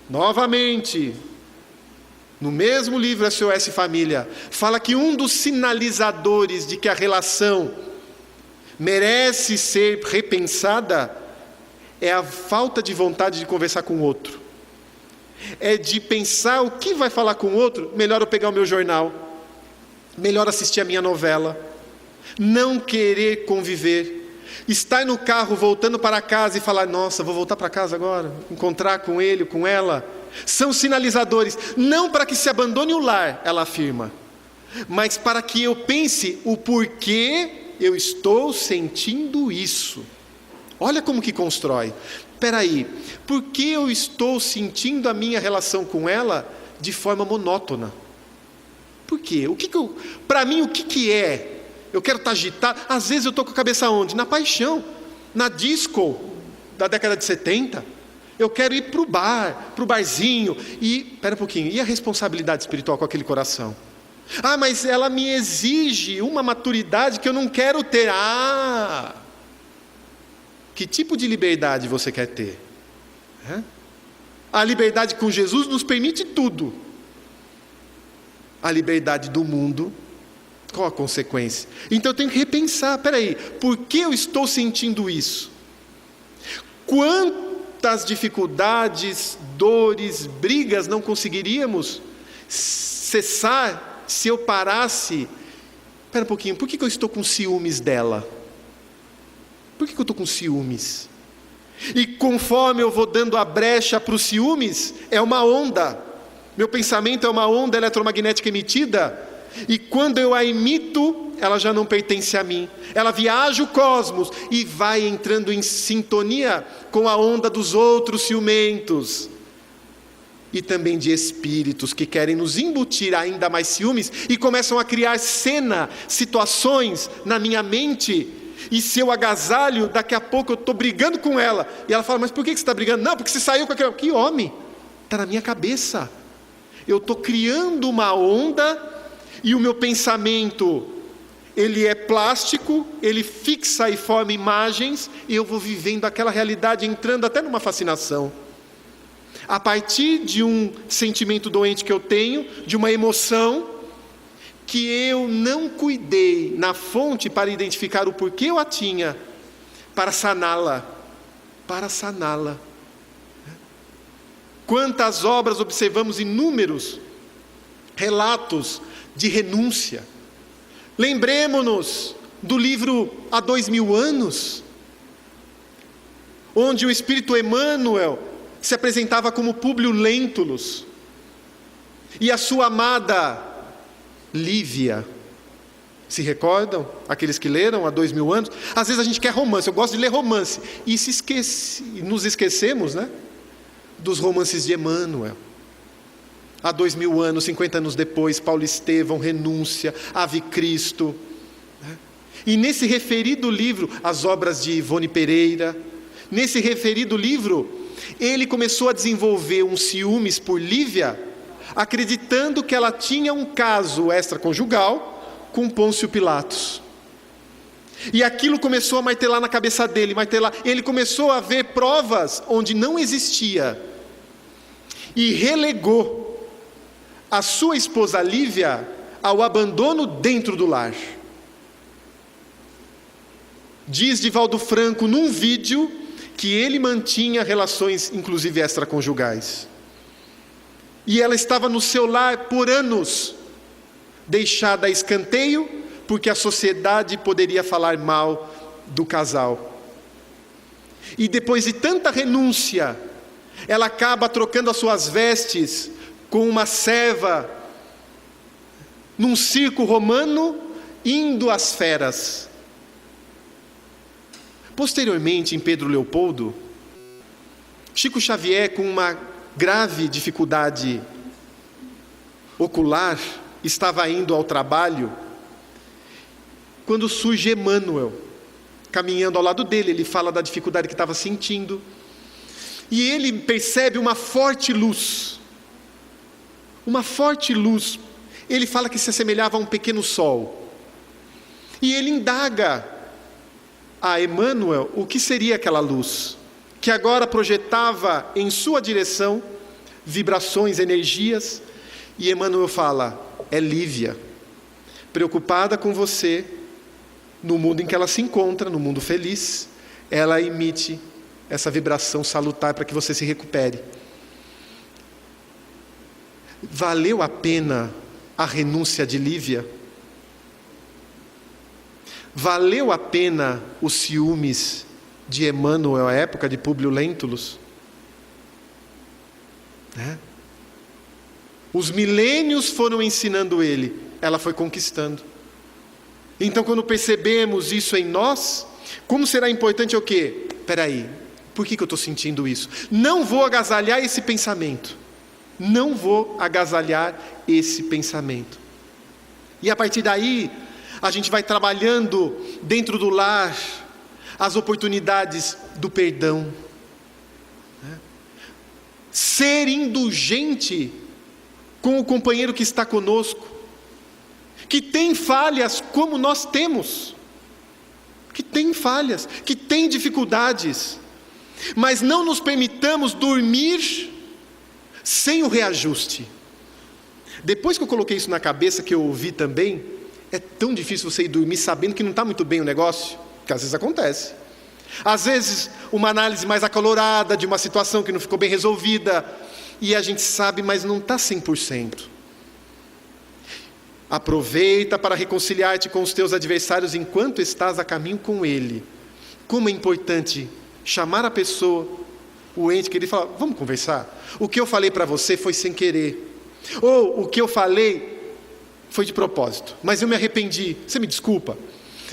novamente, no mesmo livro SOS Família, fala que um dos sinalizadores de que a relação merece ser repensada é a falta de vontade de conversar com o outro. É de pensar o que vai falar com o outro, melhor eu pegar o meu jornal, melhor assistir a minha novela. Não querer conviver, estar no carro voltando para casa e falar, nossa, vou voltar para casa agora, encontrar com ele, com ela, são sinalizadores, não para que se abandone o lar, ela afirma, mas para que eu pense o porquê eu estou sentindo isso. Olha como que constrói. Espera aí, por que eu estou sentindo a minha relação com ela de forma monótona? Por quê? Para mim, o que é? Eu quero estar agitado. Às vezes eu estou com a cabeça onde? Na paixão, na disco da década de 70. Eu quero ir para o bar, para o barzinho. E, espera um pouquinho, e a responsabilidade espiritual com aquele coração? Ah, mas ela me exige uma maturidade que eu não quero ter. Ah, que tipo de liberdade você quer ter? A liberdade com Jesus nos permite tudo. A liberdade do mundo, qual a consequência? Então eu tenho que repensar, peraí, por que eu estou sentindo isso? Quantas dificuldades, dores, brigas não conseguiríamos cessar se eu parasse? Espera um pouquinho, por que eu estou com ciúmes dela? Por que eu estou com ciúmes? E conforme eu vou dando a brecha para os ciúmes, é uma onda. Meu pensamento é uma onda eletromagnética emitida, e quando eu a emito, ela já não pertence a mim. Ela viaja o cosmos e vai entrando em sintonia com a onda dos outros ciumentos. E também de espíritos que querem nos embutir ainda mais ciúmes e começam a criar situações na minha mente. E se eu agasalho, daqui a pouco eu estou brigando com ela. E ela fala, mas por que você está brigando? Não, porque você saiu com aquele... Que homem? Está na minha cabeça. Eu estou criando uma onda e o meu pensamento, ele é plástico, ele fixa e forma imagens, e eu vou vivendo aquela realidade, entrando até numa fascinação. A partir de um sentimento doente que eu tenho, de uma emoção, que eu não cuidei na fonte para identificar o porquê eu a tinha, para saná-la. Quantas obras observamos inúmeros relatos de renúncia. Lembremos-nos do livro Há 2000 anos, onde o Espírito Emmanuel se apresentava como Públio Lentulus, e a sua amada Lívia. Se recordam? Aqueles que leram há 2000 anos? Às vezes a gente quer romance, eu gosto de ler romance, e nos esquecemos, né? Dos romances de Emmanuel. Há 2000 anos, 50 anos depois, Paulo Estevão, Renúncia, Ave Cristo. E nesse referido livro, as obras de Ivone Pereira, nesse referido livro, ele começou a desenvolver um ciúmes por Lívia, acreditando que ela tinha um caso extraconjugal com Pôncio Pilatos. E aquilo começou a martelar na cabeça dele, ele começou a ver provas onde não existia, e relegou a sua esposa Lívia ao abandono dentro do lar. Diz Divaldo Franco num vídeo que ele mantinha relações, inclusive extraconjugais. E ela estava no seu lar por anos, deixada a escanteio, porque a sociedade poderia falar mal do casal. E depois de tanta renúncia, ela acaba trocando as suas vestes com uma serva, num circo romano, indo às feras. Posteriormente, em Pedro Leopoldo, Chico Xavier, com uma grave dificuldade ocular, estava indo ao trabalho, quando surge Emmanuel, caminhando ao lado dele. Ele fala da dificuldade que estava sentindo, e ele percebe uma forte luz, ele fala que se assemelhava a um pequeno sol, e ele indaga a Emmanuel o que seria aquela luz, que agora projetava em sua direção vibrações, energias, e Emmanuel fala, é Lívia, preocupada com você, no mundo em que ela se encontra, no mundo feliz, ela emite essa vibração salutar para que você se recupere. Valeu a pena a renúncia de Lívia? Valeu a pena os ciúmes de Emmanuel à época de Públio Lentulus? Os milênios foram ensinando ele, ela foi conquistando. Então, quando percebemos isso em nós, como será importante o quê? Espera aí, por que eu estou sentindo isso? Não vou agasalhar esse pensamento. E a partir daí, a gente vai trabalhando dentro do lar as oportunidades do perdão. Ser indulgente com o companheiro que está conosco, que tem falhas como nós temos, que tem dificuldades, mas não nos permitamos dormir sem o reajuste. Depois que eu coloquei isso na cabeça, que eu ouvi também, é tão difícil você ir dormir sabendo que não está muito bem o negócio, que às vezes acontece. Às vezes, uma análise mais acalorada de uma situação que não ficou bem resolvida, e a gente sabe, mas não está 100%. Aproveita para reconciliar-te com os teus adversários enquanto estás a caminho com ele. Como é importante chamar a pessoa, o ente querido, e falar: vamos conversar? O que eu falei para você foi sem querer. Ou o que eu falei foi de propósito, mas eu me arrependi. Você me desculpa?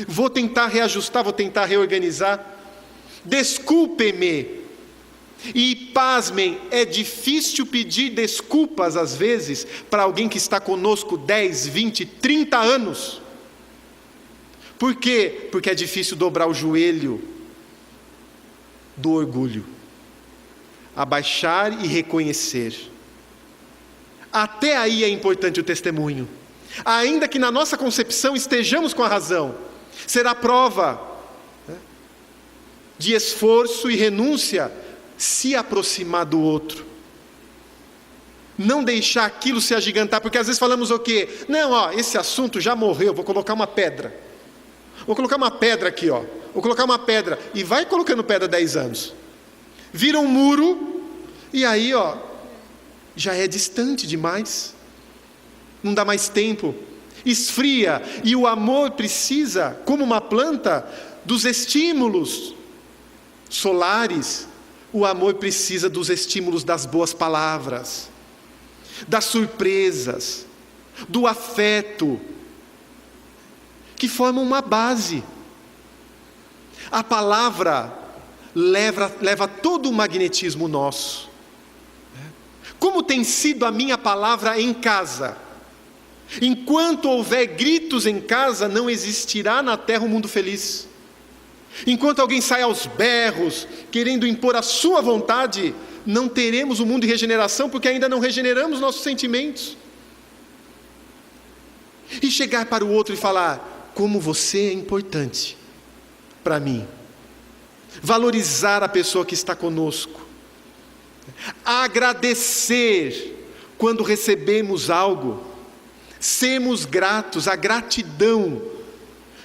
Vou tentar reajustar, vou tentar reorganizar. Desculpe-me. E pasmem, é difícil pedir desculpas às vezes para alguém que está conosco 10, 20, 30 anos. Por quê? Porque é difícil dobrar o joelho do orgulho, abaixar e reconhecer. Até aí é importante o testemunho, ainda que na nossa concepção estejamos com a razão. Será prova de esforço e renúncia se aproximar do outro, não deixar aquilo se agigantar, porque às vezes falamos o quê? Não, esse assunto já morreu, vou colocar uma pedra. Vou colocar uma pedra aqui, vou colocar uma pedra, e vai colocando pedra 10 anos. Vira um muro, e aí, já é distante demais. Não dá mais tempo. Esfria, e o amor precisa, como uma planta, dos estímulos solares. O amor precisa dos estímulos das boas palavras, das surpresas, do afeto, que formam uma base. A palavra leva todo o magnetismo nosso. Como tem sido a minha palavra em casa? Enquanto houver gritos em casa, não existirá na terra um mundo feliz. Enquanto alguém sai aos berros, querendo impor a sua vontade, não teremos um mundo de regeneração, porque ainda não regeneramos nossos sentimentos. E chegar para o outro e falar: como você é importante para mim. Valorizar a pessoa que está conosco. Agradecer quando recebemos algo. Sermos gratos, a gratidão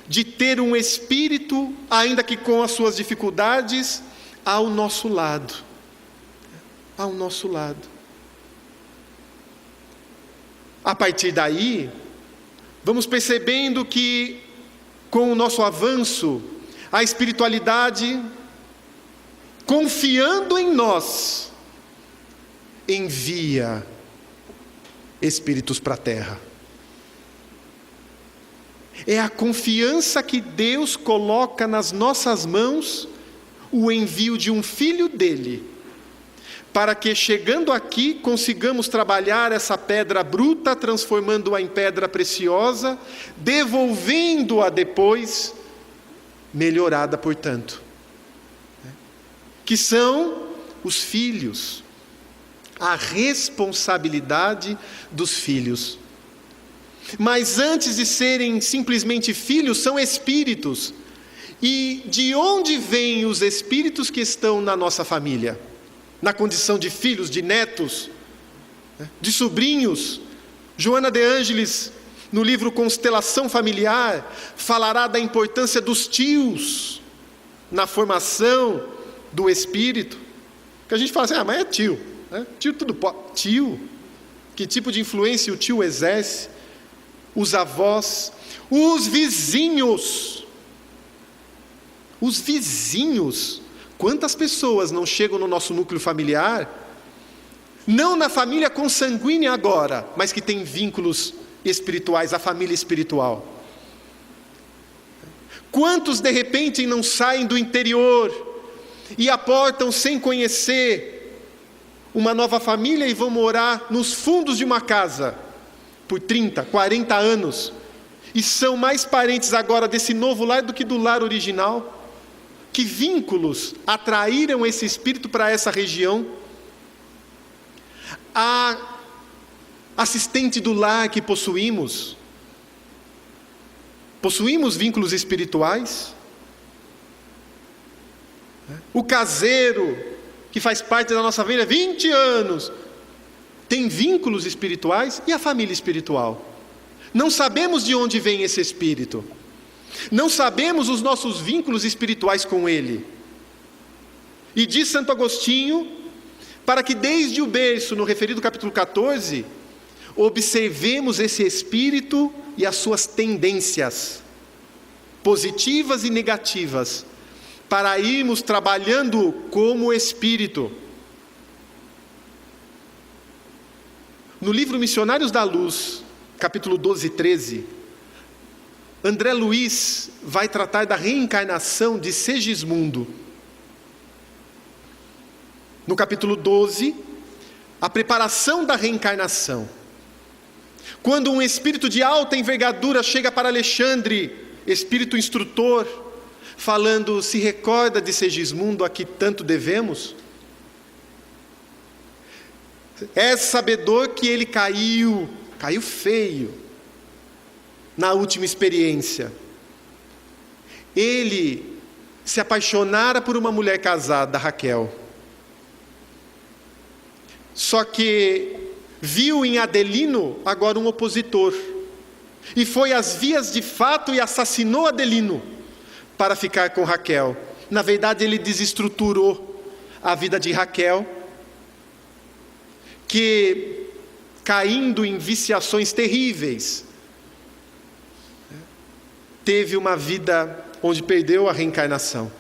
de ter um espírito, ainda que com as suas dificuldades, ao nosso lado. Ao nosso lado. A partir daí, vamos percebendo que, com o nosso avanço, a espiritualidade, confiando em nós, envia espíritos para a terra. É a confiança que Deus coloca nas nossas mãos o envio de um filho dele, para que, chegando aqui, consigamos trabalhar essa pedra bruta, transformando-a em pedra preciosa, devolvendo-a depois, melhorada, portanto. Que são os filhos, a responsabilidade dos filhos. Mas antes de serem simplesmente filhos, são espíritos. E de onde vêm os espíritos que estão na nossa família? Na condição de filhos, de netos, de sobrinhos. Joana de Ângeles, no livro Constelação Familiar, falará da importância dos tios na formação do espírito. Que a gente fala assim: mas é tio, né? Tio tudo pode. Tio? Que tipo de influência o tio exerce? Os avós, os vizinhos. Os vizinhos. Quantas pessoas não chegam no nosso núcleo familiar, não na família consanguínea agora, mas que têm vínculos espirituais, a família espiritual. Quantos de repente não saem do interior e aportam sem conhecer uma nova família e vão morar nos fundos de uma casa por 30, 40 anos, e são mais parentes agora desse novo lar do que do lar original? Que vínculos atraíram esse espírito para essa região? A assistente do lar que possuímos vínculos espirituais? O caseiro que faz parte da nossa família há 20 anos, tem vínculos espirituais, e a família espiritual? Não sabemos de onde vem esse espírito. Não sabemos os nossos vínculos espirituais com ele. E diz Santo Agostinho, para que desde o berço, no referido capítulo 14, observemos esse espírito e as suas tendências, positivas e negativas, para irmos trabalhando como espírito. No livro Missionários da Luz, capítulo 12 e 13, André Luiz vai tratar da reencarnação de Segismundo. No capítulo 12, a preparação da reencarnação. Quando um espírito de alta envergadura chega para Alexandre, espírito instrutor, falando: se recorda de Segismundo a que tanto devemos? É sabedor que ele caiu feio na última experiência. Ele se apaixonara por uma mulher casada, Raquel. Só que viu em Adelino agora um opositor, e foi às vias de fato e assassinou Adelino para ficar com Raquel. Na verdade, ele desestruturou a vida de Raquel, que, caindo em viciações terríveis, teve uma vida onde perdeu a reencarnação.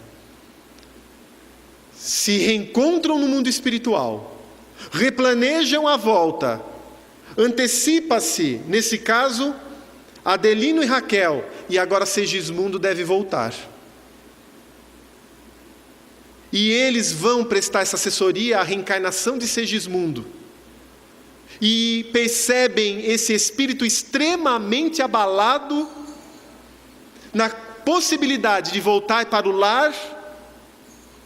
Se reencontram no mundo espiritual, replanejam a volta, antecipa-se, nesse caso, Adelino e Raquel, e agora Segismundo deve voltar. E eles vão prestar essa assessoria à reencarnação de Segismundo. E percebem esse espírito extremamente abalado na possibilidade de voltar para o lar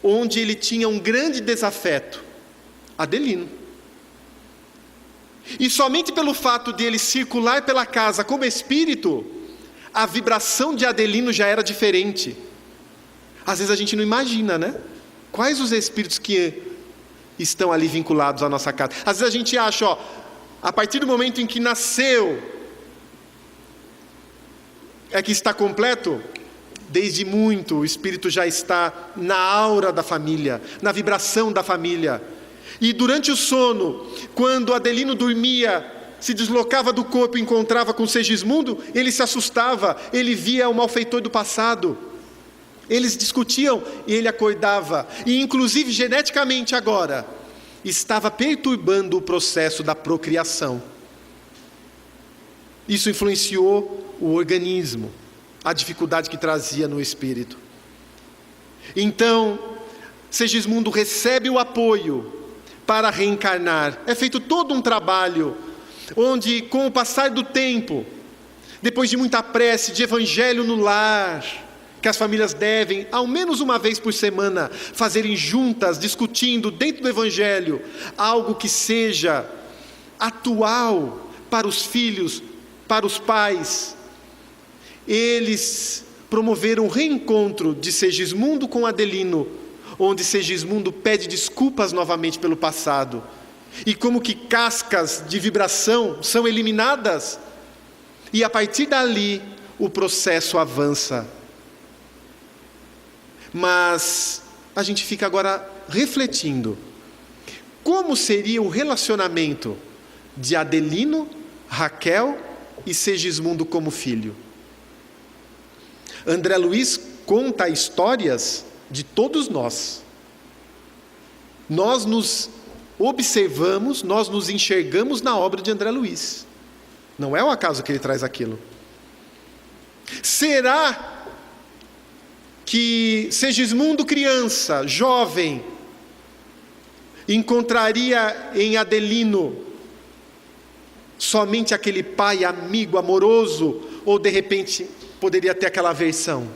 onde ele tinha um grande desafeto, Adelino. E somente pelo fato de ele circular pela casa como espírito, a vibração de Adelino já era diferente. Às vezes a gente não imagina, né? Quais os espíritos que estão ali vinculados à nossa casa. Às vezes a gente acha, a partir do momento em que nasceu, é que está completo. Desde muito, o espírito já está na aura da família, na vibração da família. E durante o sono, quando Adelino dormia, se deslocava do corpo e encontrava com Segismundo, ele se assustava, ele via o malfeitor do passado. Eles discutiam e ele acordava. E inclusive geneticamente agora, estava perturbando o processo da procriação. Isso influenciou o organismo, a dificuldade que trazia no espírito. Então, Segismundo recebe o apoio para reencarnar. É feito todo um trabalho, onde com o passar do tempo, depois de muita prece, de evangelho no lar, que as famílias devem, ao menos uma vez por semana, fazerem juntas, discutindo dentro do evangelho, algo que seja atual para os filhos, para os pais. Eles promoveram o reencontro de Segismundo com Adelino, onde Segismundo pede desculpas novamente pelo passado. E como que cascas de vibração são eliminadas, e a partir dali o processo avança. Mas a gente fica agora refletindo, como seria o relacionamento de Adelino, Raquel e Segismundo como filho? André Luiz conta histórias de todos nós. Nós nos observamos, nós nos enxergamos na obra de André Luiz. Não é um acaso que ele traz aquilo. Será que Segismundo criança, jovem, encontraria em Adelino somente aquele pai amigo, amoroso, ou de repente poderia ter aquela aversão?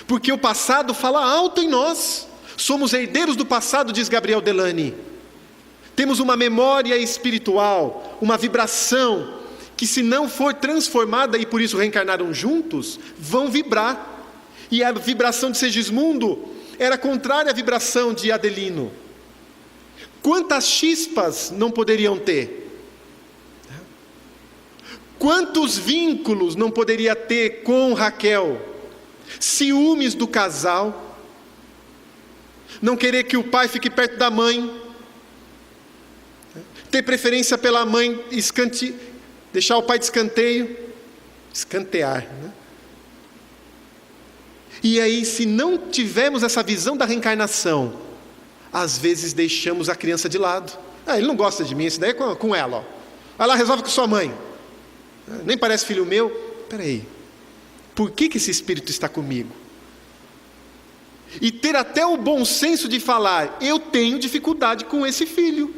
Porque o passado fala alto em nós. Somos herdeiros do passado, diz Gabriel Delany. Temos uma memória espiritual, uma vibração, que se não for transformada, e por isso reencarnaram juntos, vão vibrar. E a vibração de Segismundo era contrária à vibração de Adelino. Quantas chispas não poderiam ter? Quantos vínculos não poderia ter com Raquel? Ciúmes do casal, não querer que o pai fique perto da mãe, ter preferência pela mãe, deixar o pai de escanteio, escantear, né? E aí, se não tivermos essa visão da reencarnação, às vezes deixamos a criança de lado. Ele não gosta de mim, esse daí é com ela, ó. Vai lá, resolve com sua mãe. Nem parece filho meu. Peraí, por que esse espírito está comigo? E ter até o bom senso de falar: eu tenho dificuldade com esse filho,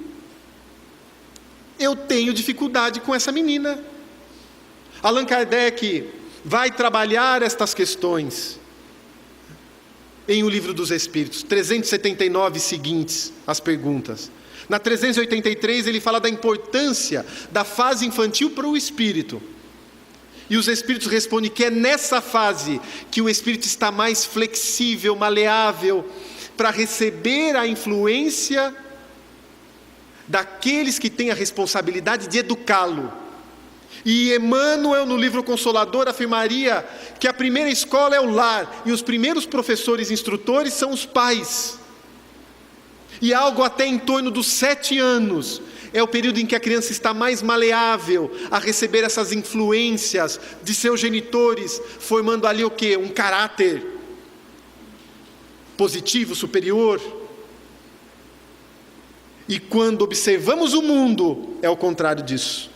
eu tenho dificuldade com essa menina. Allan Kardec vai trabalhar estas questões em O Livro dos Espíritos, 379 seguintes, as perguntas. Na 383 ele fala da importância da fase infantil para o espírito. E os espíritos respondem que é nessa fase que o espírito está mais flexível, maleável, para receber a influência daqueles que têm a responsabilidade de educá-lo. E Emmanuel, no livro Consolador, afirmaria que a primeira escola é o lar, e os primeiros professores instrutores são os pais. E algo até em torno dos 7 anos é o período em que a criança está mais maleável a receber essas influências de seus genitores, formando ali o quê? Um caráter positivo, superior. E quando observamos o mundo, é o contrário disso.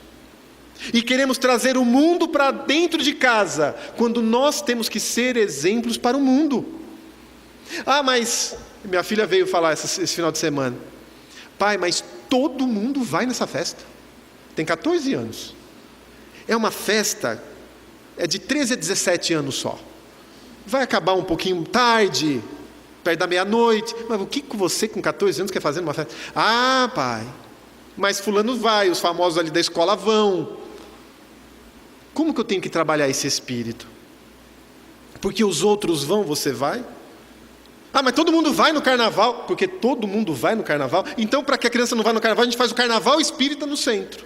E queremos trazer o mundo para dentro de casa, quando nós temos que ser exemplos para o mundo. Mas minha filha veio falar esse final de semana: pai, mas todo mundo vai nessa festa. Tem 14 anos. É uma festa, é de 13 a 17 anos só. Vai acabar um pouquinho tarde, perto da meia-noite. Mas o que você com 14 anos quer fazer numa festa? Pai, mas fulano vai, os famosos ali da escola vão. Como que eu tenho que trabalhar esse espírito? Porque os outros vão, você vai? Mas todo mundo vai no carnaval. Porque todo mundo vai no carnaval. Então, para que a criança não vá no carnaval, a gente faz o carnaval espírita no centro.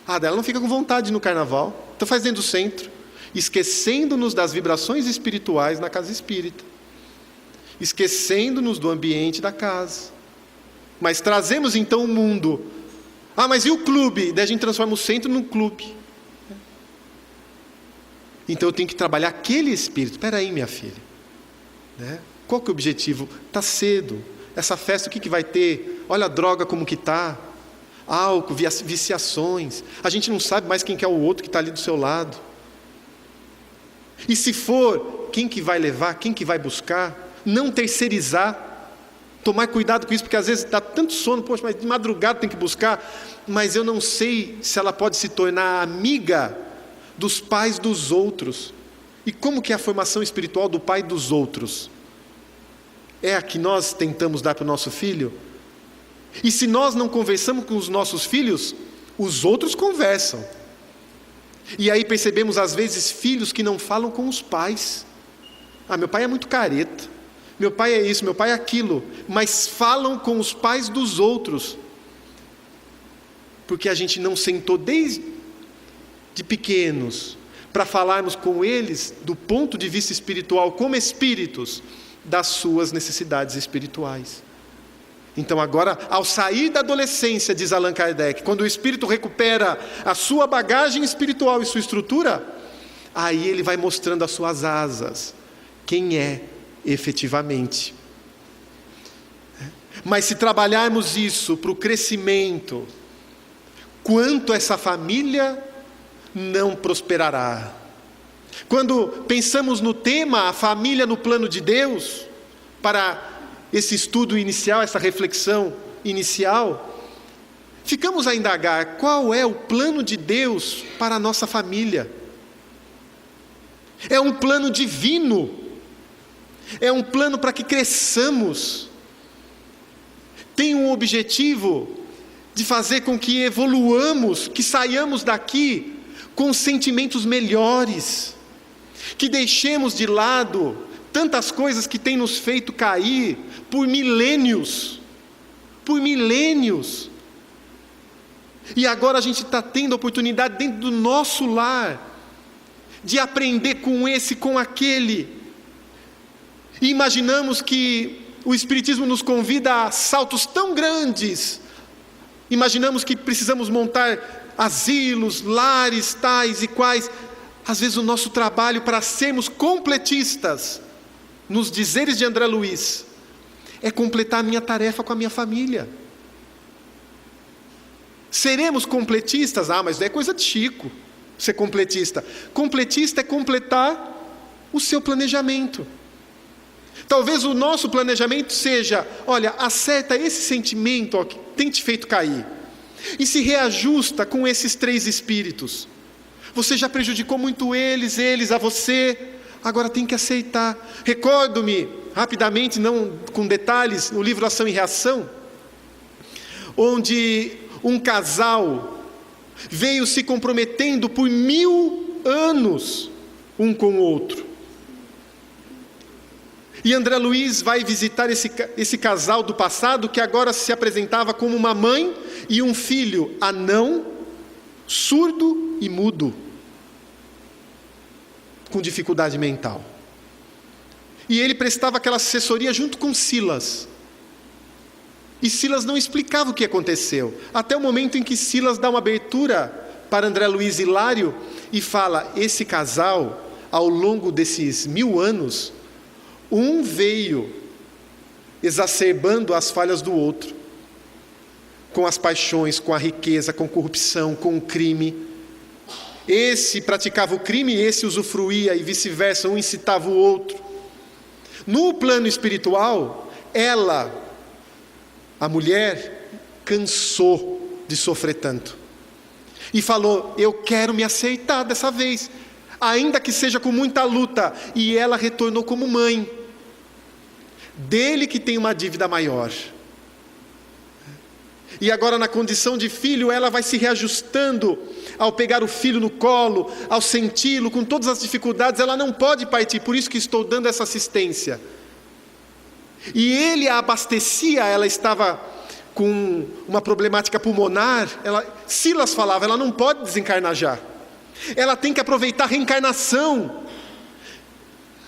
Ela não fica com vontade de ir no carnaval. Então faz dentro do centro, esquecendo-nos das vibrações espirituais na casa espírita, esquecendo-nos do ambiente da casa. Mas trazemos então o mundo. Mas e o clube? Daí a gente transforma o centro num clube. Então eu tenho que trabalhar aquele espírito. Espera aí, minha filha, né? Qual que é o objetivo? Está cedo. Essa festa, o que vai ter? Olha a droga como que está. Álcool, viciações. A gente não sabe mais quem que é o outro que está ali do seu lado. E se for, quem que vai levar? Quem que vai buscar? Não terceirizar. Tomar cuidado com isso, porque às vezes dá tanto sono. Poxa, mas de madrugada tem que buscar. Mas eu não sei se ela pode se tornar amiga dos pais dos outros. E como que é a formação espiritual do pai dos outros? É a que nós tentamos dar para o nosso filho? E se nós não conversamos com os nossos filhos, os outros conversam. E aí percebemos às vezes filhos que não falam com os pais. Meu pai é muito careta, meu pai é isso, meu pai é aquilo. Mas falam com os pais dos outros, porque a gente não sentou desde pequenos para falarmos com eles do ponto de vista espiritual, como espíritos, das suas necessidades espirituais. Então agora, ao sair da adolescência, diz Allan Kardec, quando o espírito recupera a sua bagagem espiritual e sua estrutura, aí ele vai mostrando as suas asas, quem é efetivamente. Mas se trabalharmos isso para o crescimento, quanto essa família não prosperará. Quando pensamos no tema, a família no plano de Deus, para esse estudo inicial, essa reflexão inicial, ficamos a indagar qual é o plano de Deus para a nossa família. É um plano divino, é um plano para que cresçamos, tem um objetivo de fazer com que evoluamos, que saiamos daqui com sentimentos melhores, que deixemos de lado tantas coisas que têm nos feito cair por milênios, por milênios. E agora a gente está tendo a oportunidade dentro do nosso lar de aprender com esse, com aquele. E imaginamos que o Espiritismo nos convida a saltos tão grandes. Imaginamos que precisamos montar asilos, lares, tais e quais. Às vezes o nosso trabalho para sermos completistas, nos dizeres de André Luiz, é completar a minha tarefa com a minha família. Seremos completistas? Mas é coisa de Chico, ser completista. Completista é completar o seu planejamento. Talvez o nosso planejamento seja, olha, acerta esse sentimento que tem te feito cair, e se reajusta com esses 3 espíritos. Você já prejudicou muito eles a você, agora tem que aceitar. Recordo-me, rapidamente, não com detalhes, no livro Ação e Reação, onde um casal veio se comprometendo por 1000 anos um com o outro. E André Luiz vai visitar esse casal do passado, que agora se apresentava como uma mãe e um filho anão, surdo e mudo, com dificuldade mental. E ele prestava aquela assessoria junto com Silas. E Silas não explicava o que aconteceu, até o momento em que Silas dá uma abertura para André Luiz Hilário e fala: esse casal, ao longo desses 1000 anos, um veio exacerbando as falhas do outro, com as paixões, com a riqueza, com a corrupção, com o crime. Esse praticava o crime, esse usufruía, e vice-versa, um incitava o outro. No plano espiritual, ela, a mulher, cansou de sofrer tanto e falou: eu quero me aceitar dessa vez, ainda que seja com muita luta. E ela retornou como mãe dele, que tem uma dívida maior. E agora, na condição de filho, ela vai se reajustando ao pegar o filho no colo, ao senti-lo, com todas as dificuldades. Ela não pode partir, por isso que estou dando essa assistência. E ele a abastecia. Ela estava com uma problemática pulmonar. Silas falava: ela não pode desencarnar já, ela tem que aproveitar a reencarnação.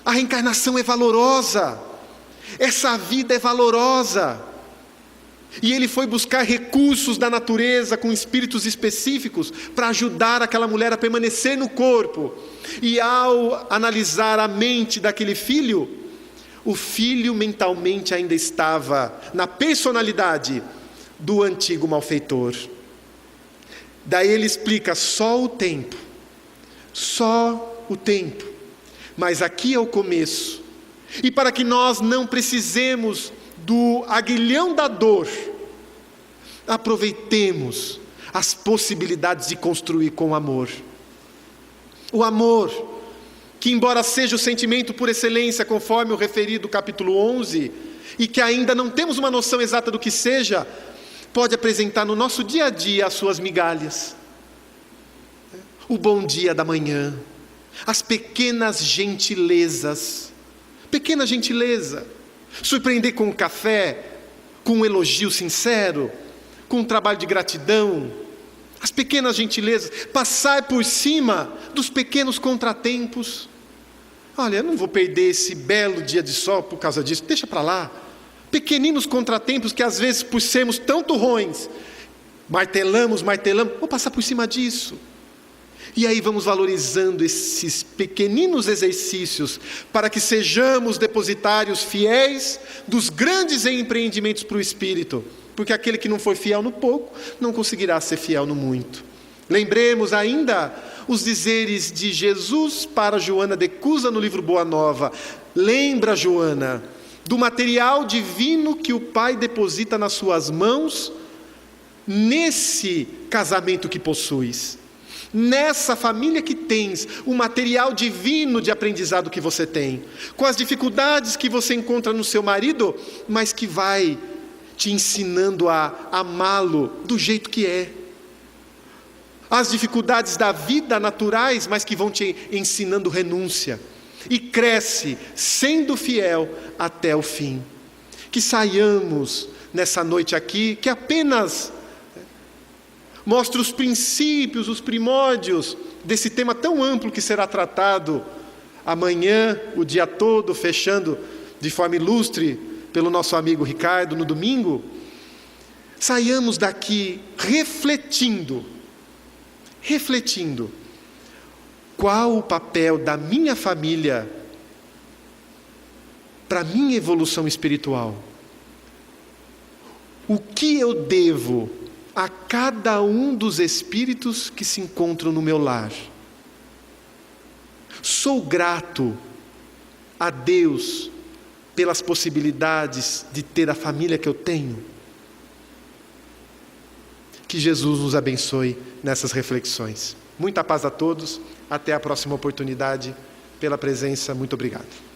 A reencarnação é valorosa, essa vida é valorosa. E ele foi buscar recursos da natureza, com espíritos específicos, para ajudar aquela mulher a permanecer no corpo. E ao analisar a mente daquele filho, o filho mentalmente ainda estava na personalidade do antigo malfeitor. Daí ele explica: só o tempo, mas aqui é o começo. E para que nós não precisemos do aguilhão da dor, aproveitemos as possibilidades de construir com amor. O amor, que embora seja o sentimento por excelência, conforme o referido capítulo 11, e que ainda não temos uma noção exata do que seja, pode apresentar no nosso dia a dia as suas migalhas. O bom dia da manhã, as pequenas gentilezas, pequena gentileza, surpreender com um café, com um elogio sincero, com um trabalho de gratidão, as pequenas gentilezas, passar por cima dos pequenos contratempos. Olha, eu não vou perder esse belo dia de sol por causa disso, deixa para lá. Pequeninos contratempos que às vezes, por sermos tão turrões, martelamos, vou passar por cima disso. E aí vamos valorizando esses pequeninos exercícios, para que sejamos depositários fiéis dos grandes empreendimentos para o Espírito, porque aquele que não for fiel no pouco, não conseguirá ser fiel no muito. Lembremos ainda os dizeres de Jesus para Joana de Cusa no livro Boa Nova: lembra, Joana, do material divino que o Pai deposita nas suas mãos, nesse casamento que possuis, nessa família que tens, o material divino de aprendizado que você tem, com as dificuldades que você encontra no seu marido, mas que vai te ensinando a amá-lo do jeito que é. As dificuldades da vida naturais, mas que vão te ensinando renúncia. E cresce sendo fiel até o fim. Que saiamos nessa noite aqui, que apenas mostra os princípios, os primórdios desse tema tão amplo que será tratado amanhã, o dia todo, fechando de forma ilustre pelo nosso amigo Ricardo no domingo, saiamos daqui refletindo qual o papel da minha família para a minha evolução espiritual. O que eu devo a cada um dos espíritos que se encontram no meu lar? Sou grato a Deus pelas possibilidades de ter a família que eu tenho? Que Jesus nos abençoe nessas reflexões. Muita paz a todos, até a próxima oportunidade. Pela presença, muito obrigado.